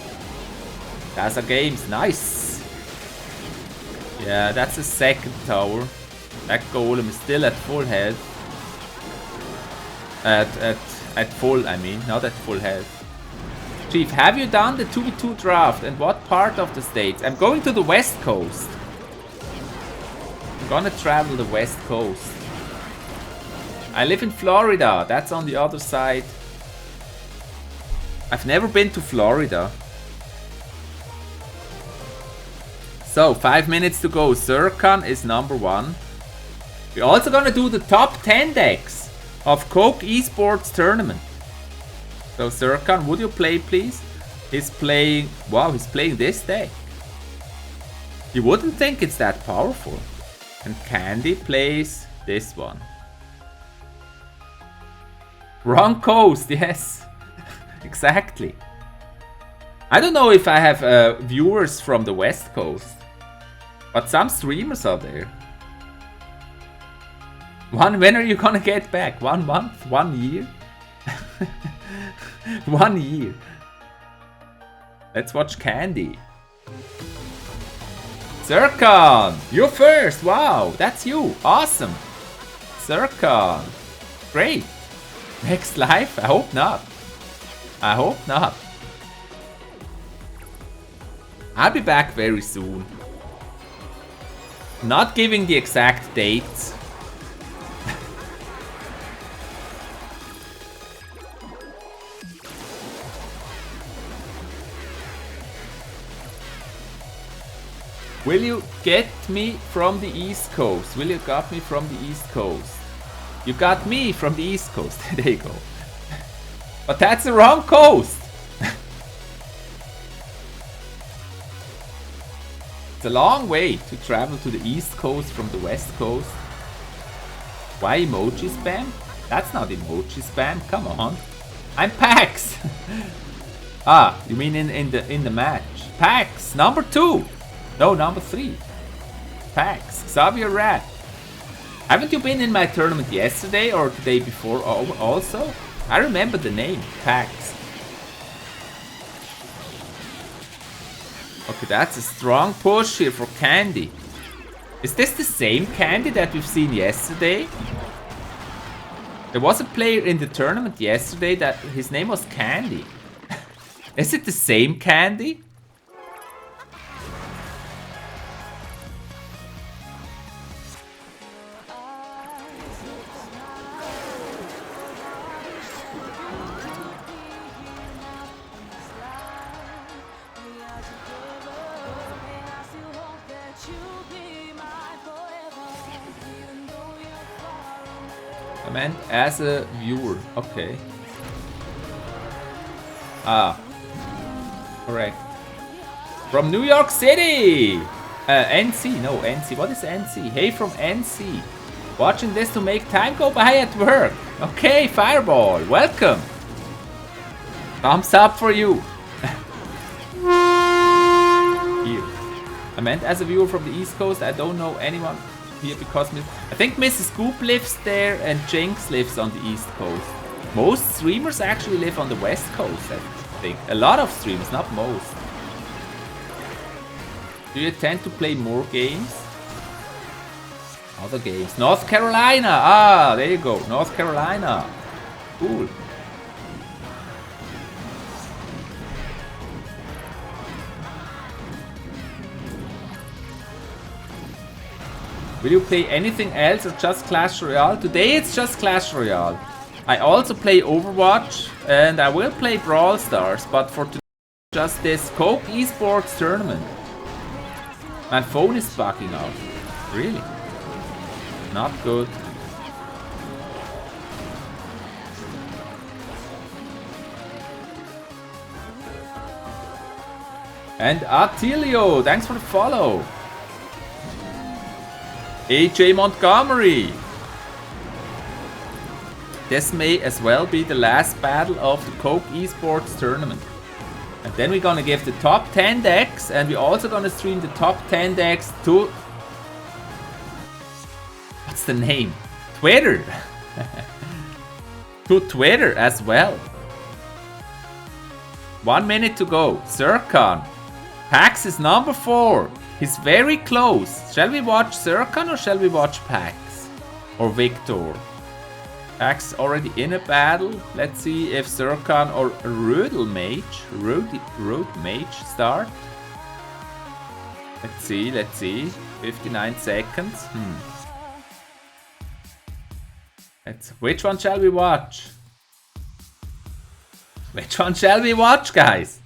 Daza Games, nice. Yeah, that's the second tower. That golem is still at full health. At full, I mean, not at full health. Chief, have you done the 2v2 draft and what part of the States? I'm going to the West Coast. Gonna travel the west coast. I live in Florida. That's on the other side. I've never been to Florida. So, 5 minutes to go. Zircon is number 1. We're also gonna do the top 10 decks of Coke eSports tournament. So, Zircon, would you play, please? He's playing... Wow, he's playing this deck. You wouldn't think it's that powerful. And Candy plays this one. Wrong coast, yes. Exactly. I don't know if I have viewers from the West Coast. But some streamers are there. When are you gonna get back? 1 month? 1 year? 1 year. Let's watch Candy. Zircon! You're first! Wow, that's you! Awesome! Zircon! Great! Next live? I hope not. I hope not. I'll be back very soon. Not giving the exact dates. Will you get me from the East Coast? Will you got me from the East Coast? You got me from the East Coast. There you go. But that's the wrong coast. It's a long way to travel to the East Coast from the West Coast. Why emoji spam? That's not emoji spam. Come on. I'm Pax. Ah, you mean in the match? Pax number 2. No, number 3. Pax, Xavier Rat. Haven't you been in my tournament yesterday or the day before also? I remember the name, Pax. Okay, that's a strong push here for Candy. Is this the same Candy that we've seen yesterday? There was a player in the tournament yesterday that his name was Candy. Is it the same Candy? I meant as a viewer. Okay. Ah. Correct. From New York City! NC. No, NC. What is NC? Hey, from NC. Watching this to make time go by at work. Okay, Fireball. Welcome. Thumbs up for you. Here. I meant as a viewer from the East Coast. I don't know anyone here because I think Mrs. Scoop lives there and Jinx lives on the East Coast. Most streamers actually live on the West Coast, I think. A lot of streamers, not most. Do you tend to play more games? Other games. North Carolina! Ah, there you go. North Carolina. Cool. Will you play anything else or just Clash Royale? Today it's just Clash Royale. I also play Overwatch and I will play Brawl Stars, but for today just this Coke eSports tournament. My phone is bugging out. Really? Not good. And Attilio, thanks for the follow. AJ Montgomery. This may as well be the last battle of the Coke eSports tournament. And then we're gonna give the top 10 decks and we're also gonna stream the top 10 decks to... What's the name? Twitter. To Twitter as well. 1 minute to go. Zircon. Pax is number 4. He's very close. Shall we watch Zircon or shall we watch Pax? Or Victor? Pax already in a battle. Let's see if Zircon or Road Mage start. Let's see. 59 seconds. Which one shall we watch? Which one shall we watch, guys?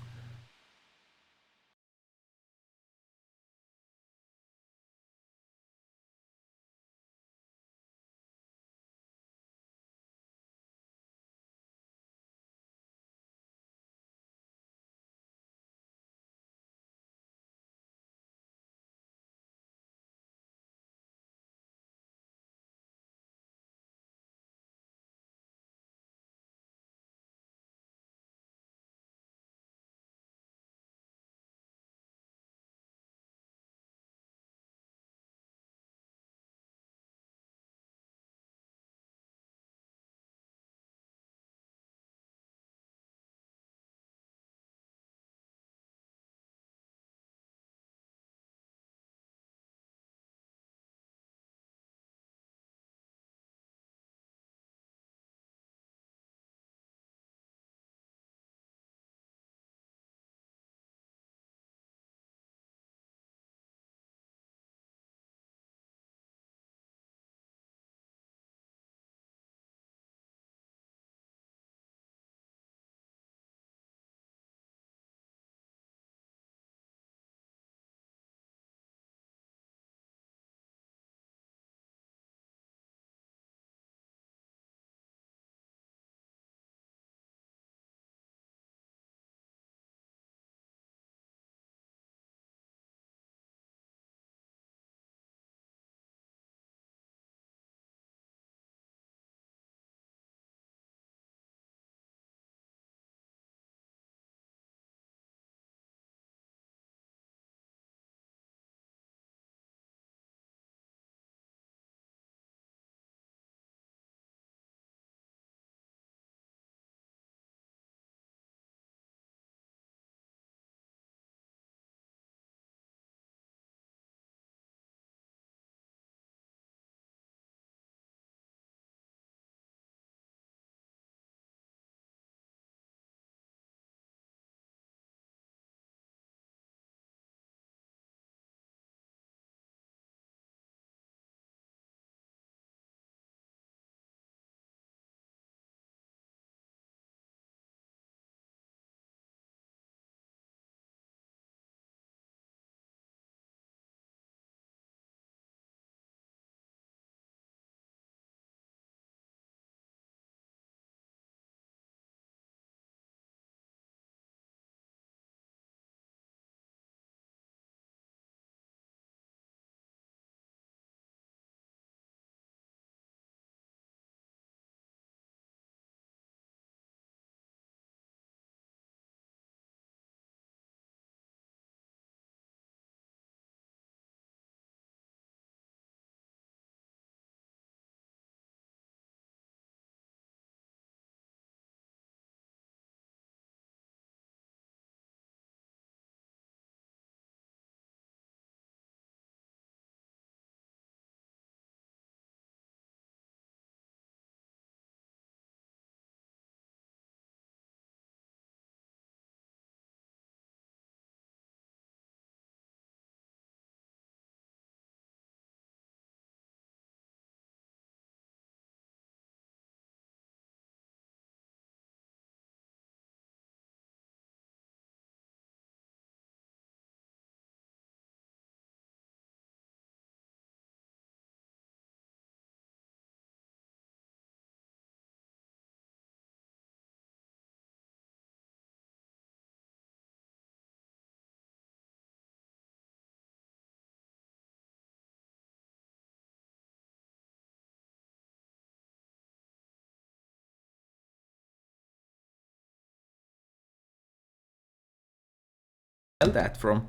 That from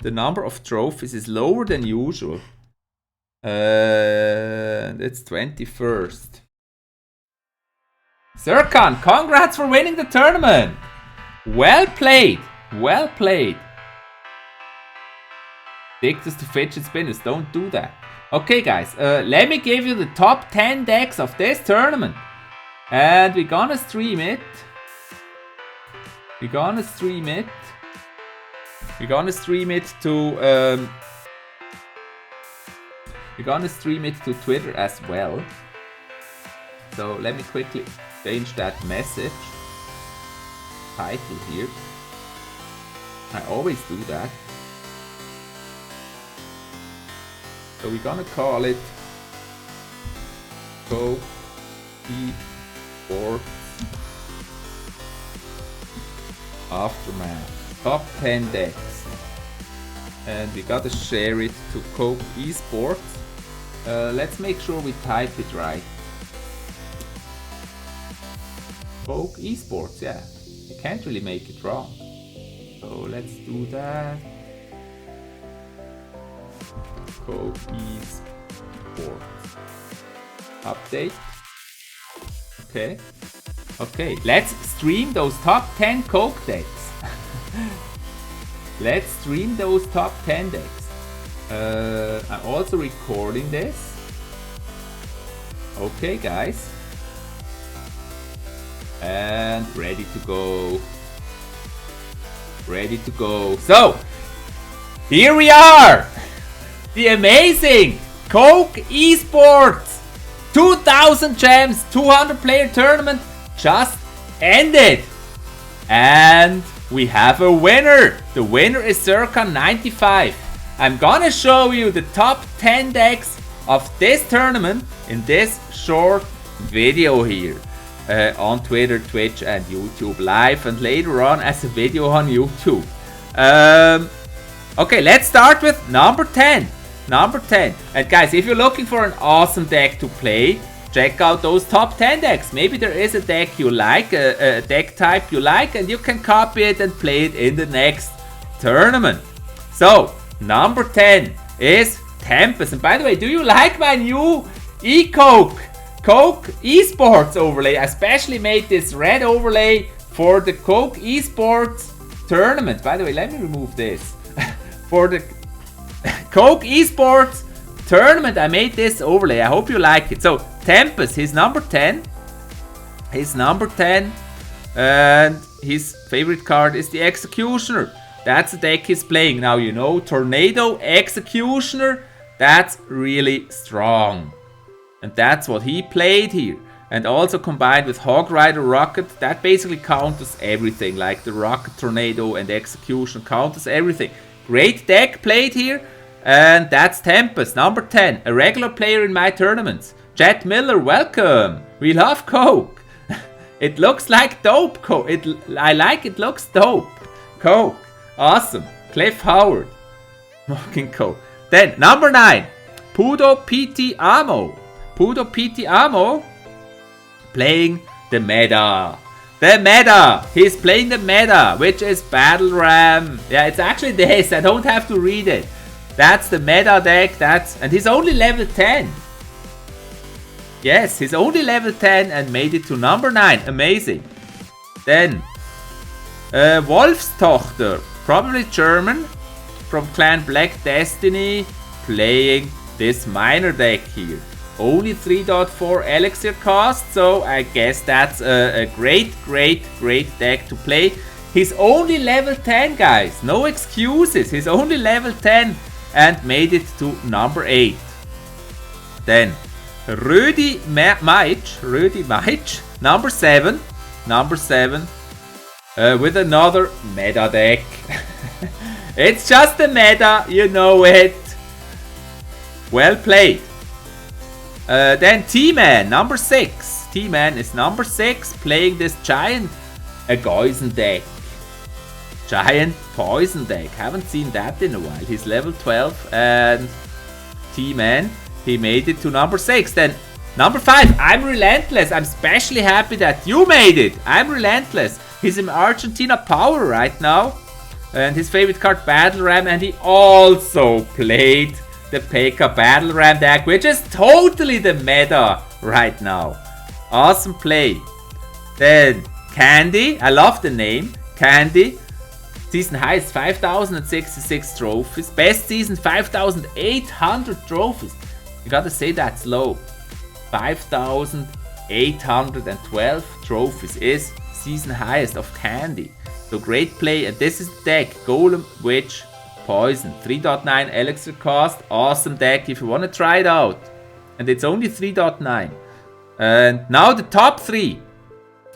the number of trophies is lower than usual. It's 21st. Serkan, congrats for winning the tournament. Well played. Well played. Dictus to fidget spinners, don't do that. Okay guys, let me give you the top 10 decks of this tournament. And we're gonna stream it. We're gonna stream it to Twitter as well. So let me quickly change that message title here. I always do that. So we're gonna call it Go eSports Aftermath Top 10 decks, and we gotta share it to Coke eSports. Let's make sure we type it right. Coke eSports, yeah. You can't really make it wrong. So let's do that. Coke eSports. Update. Okay. Okay, let's stream those top 10 Coke decks. Let's stream those top 10 decks. I'm also recording this. Okay, guys. And ready to go. Ready to go. So, here we are. The amazing Coke eSports 2000 gems 200 player tournament just ended. And we have a winner. The winner is Circa 95. I'm gonna show you the top 10 decks of this tournament in this short video here. On Twitter, Twitch and YouTube live, and later on as a video on YouTube. Okay, let's start with number 10. Number 10. And guys, if you're looking for an awesome deck to play, check out those top 10 decks. Maybe there is a deck you like, a deck type you like, and you can copy it and play it in the next tournament. So, number 10 is Tempest. And by the way, do you like my new Coke eSports overlay? I especially made this red overlay for the Coke eSports tournament. By the way, let me remove this. For the Coke eSports tournament, I made this overlay. I hope you like it. So, Tempest, he's number 10. He's number 10. And his favorite card is the Executioner. That's the deck he's playing. Now, you know, Tornado, Executioner, that's really strong. And that's what he played here. And also combined with Hog Rider Rocket, that basically counters everything. Like the Rocket, Tornado and Execution counters everything. Great deck played here. And that's Tempest, number 10. A regular player in my tournaments. Jet Miller, welcome. We love Coke. It looks like dope, Coke. I like it, looks dope. Coke, awesome. Cliff Howard, smoking Coke. Then, number 9. Pudo PT Amo. Pudo PT Amo playing the meta. The meta! He's playing the meta, which is Battle Ram. Yeah, it's actually this. I don't have to read it. That's the meta deck. And he's only level 10. Yes, he's only level 10 and made it to number 9. Amazing. Then, Wolfstochter, probably German, from Clan Black Destiny, playing this miner deck here. Only 3.4 elixir cost, so I guess that's a great deck to play. He's only level 10, guys. No excuses. He's only level 10 and made it to number 8. Then Rödi Meitsch, number 7. Number 7. With another meta deck. It's just a meta, you know it. Well played. Then T-Man, number 6. T-Man is number 6, playing this giant Poison deck. Giant Poison deck. Haven't seen that in a while. He's level 12 and T-Man, he made it to number 6. Then number 5, I'm Relentless. I'm especially happy that you made it. I'm Relentless. He's in Argentina Power right now. And his favorite card, Battle Ram. And he also played the PK Battle Ram deck, which is totally the meta right now. Awesome play. Then Candy, I love the name. Candy. Season high is 5,066 trophies. Best season 5,800 trophies. You gotta say that slow. 5,812 trophies is season highest of Candy. So great play, and this is the deck. Golem, Witch, Poison. 3.9 elixir cost. Awesome deck if you want to try it out. And it's only 3.9. And now the top 3.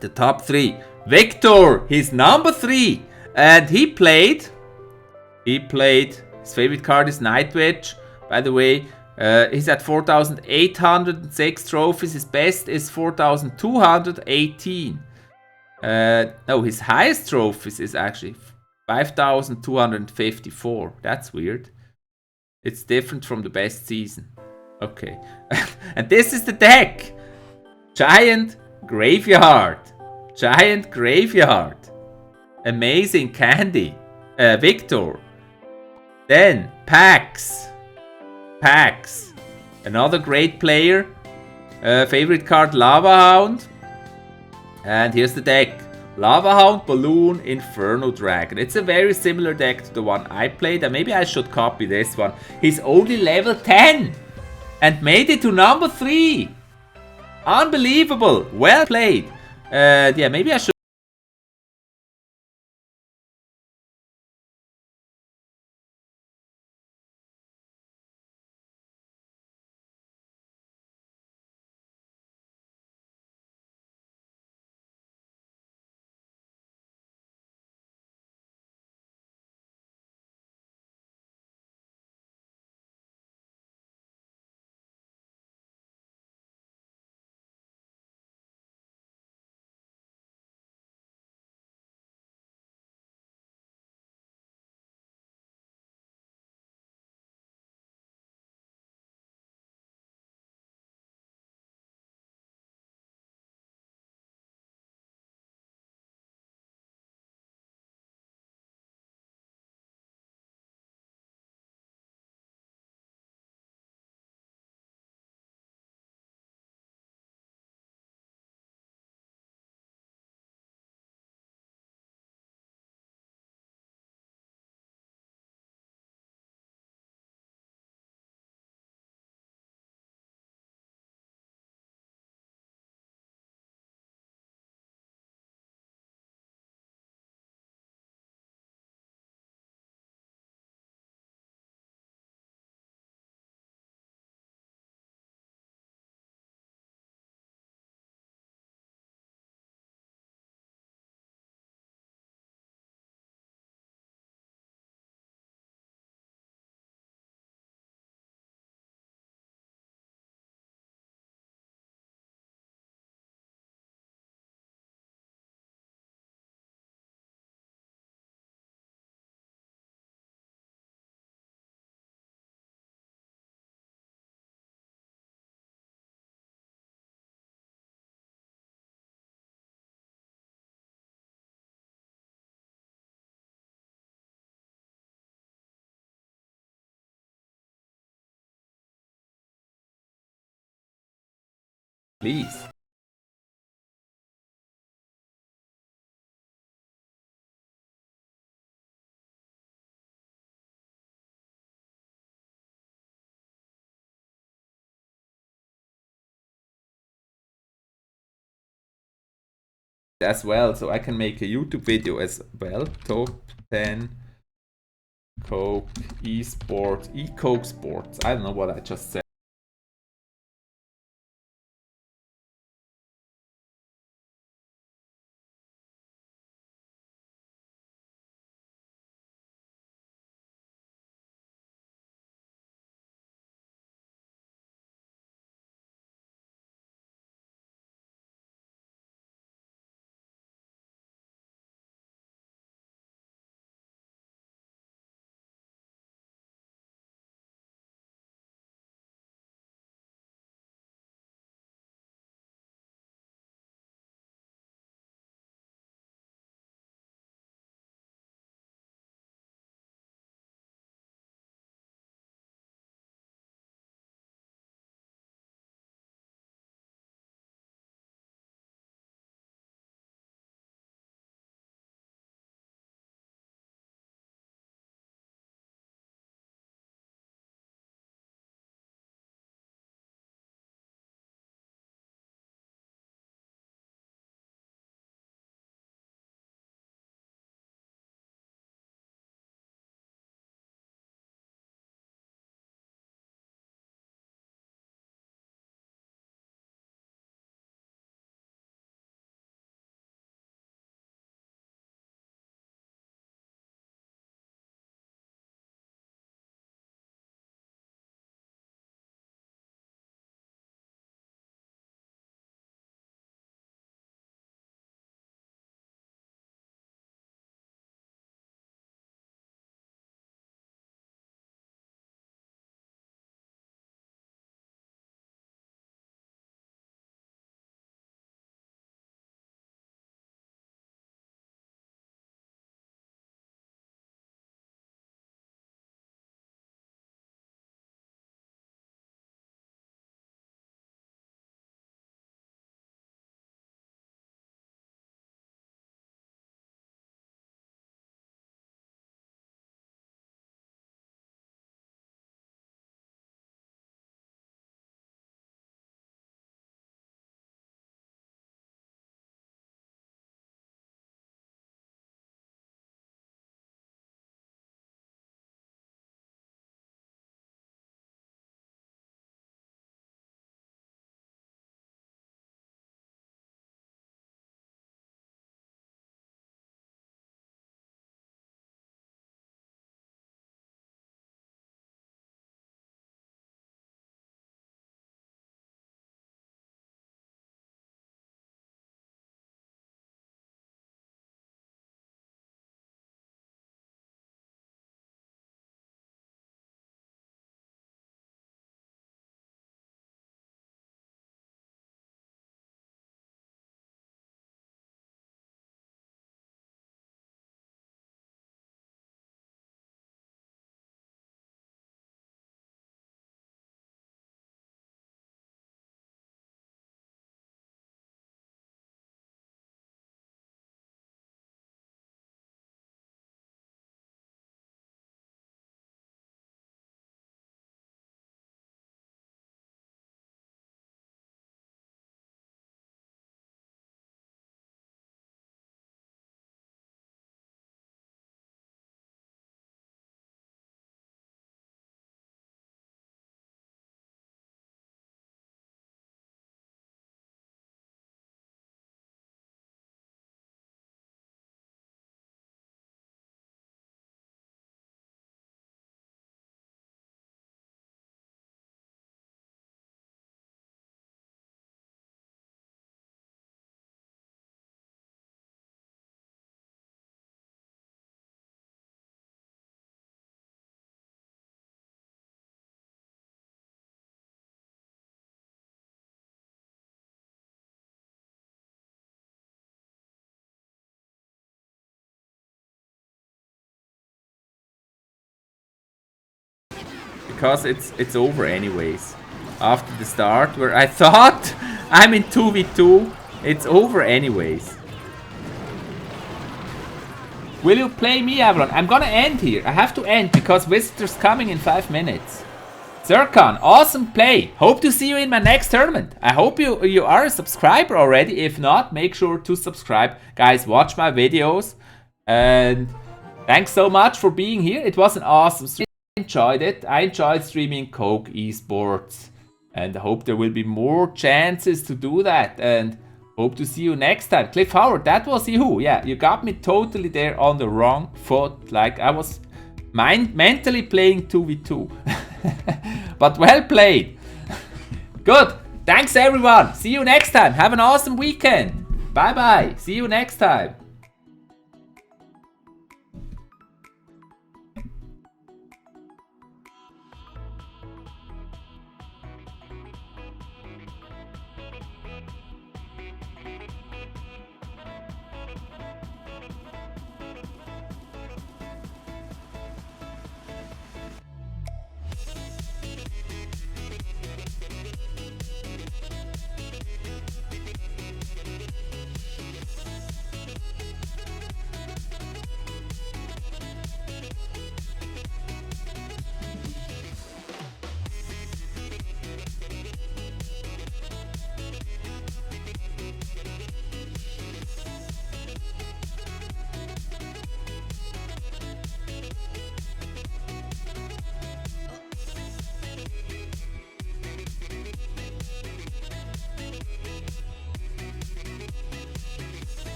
The top 3. Victor, he's number 3. And he played, his favorite card is Night Witch. By the way, he's at 4,806 trophies. His best is 4,218. No, his highest trophies is actually 5,254. That's weird. It's different from the best season. Okay. And this is the deck. Giant Graveyard. Giant Graveyard. Amazing Candy. Victor. Then Pax. Pax. Another great player. Favorite card Lava Hound. And here's the deck. Lava Hound, Balloon, Inferno Dragon. It's a very similar deck to the one I played. And maybe I should copy this one. He's only level 10. And made it to number 3. Unbelievable. Well played. Yeah, maybe I should. Please. As well, so I can make a YouTube video as well. Top 10 Coke eSports, eCoke Sports. I don't know what I just said. because it's over anyways. After the start where I thought I'm in 2v2, it's over anyways. Will you play me, Avalon? I'm gonna end here. I have to end because visitors coming in 5 minutes. Zircon, awesome play. Hope to see you in my next tournament. I hope you are a subscriber already. If not, make sure to subscribe. Guys, watch my videos. And thanks so much for being here. It was an awesome stream. I enjoyed it. I enjoyed streaming Coke eSports. And I hope there will be more chances to do that. And hope to see you next time. Cliff Howard, that was you. Yeah, you got me totally there on the wrong foot. Like I was mentally playing 2v2. But well played. Good. Thanks everyone. See you next time. Have an awesome weekend. Bye bye. See you next time.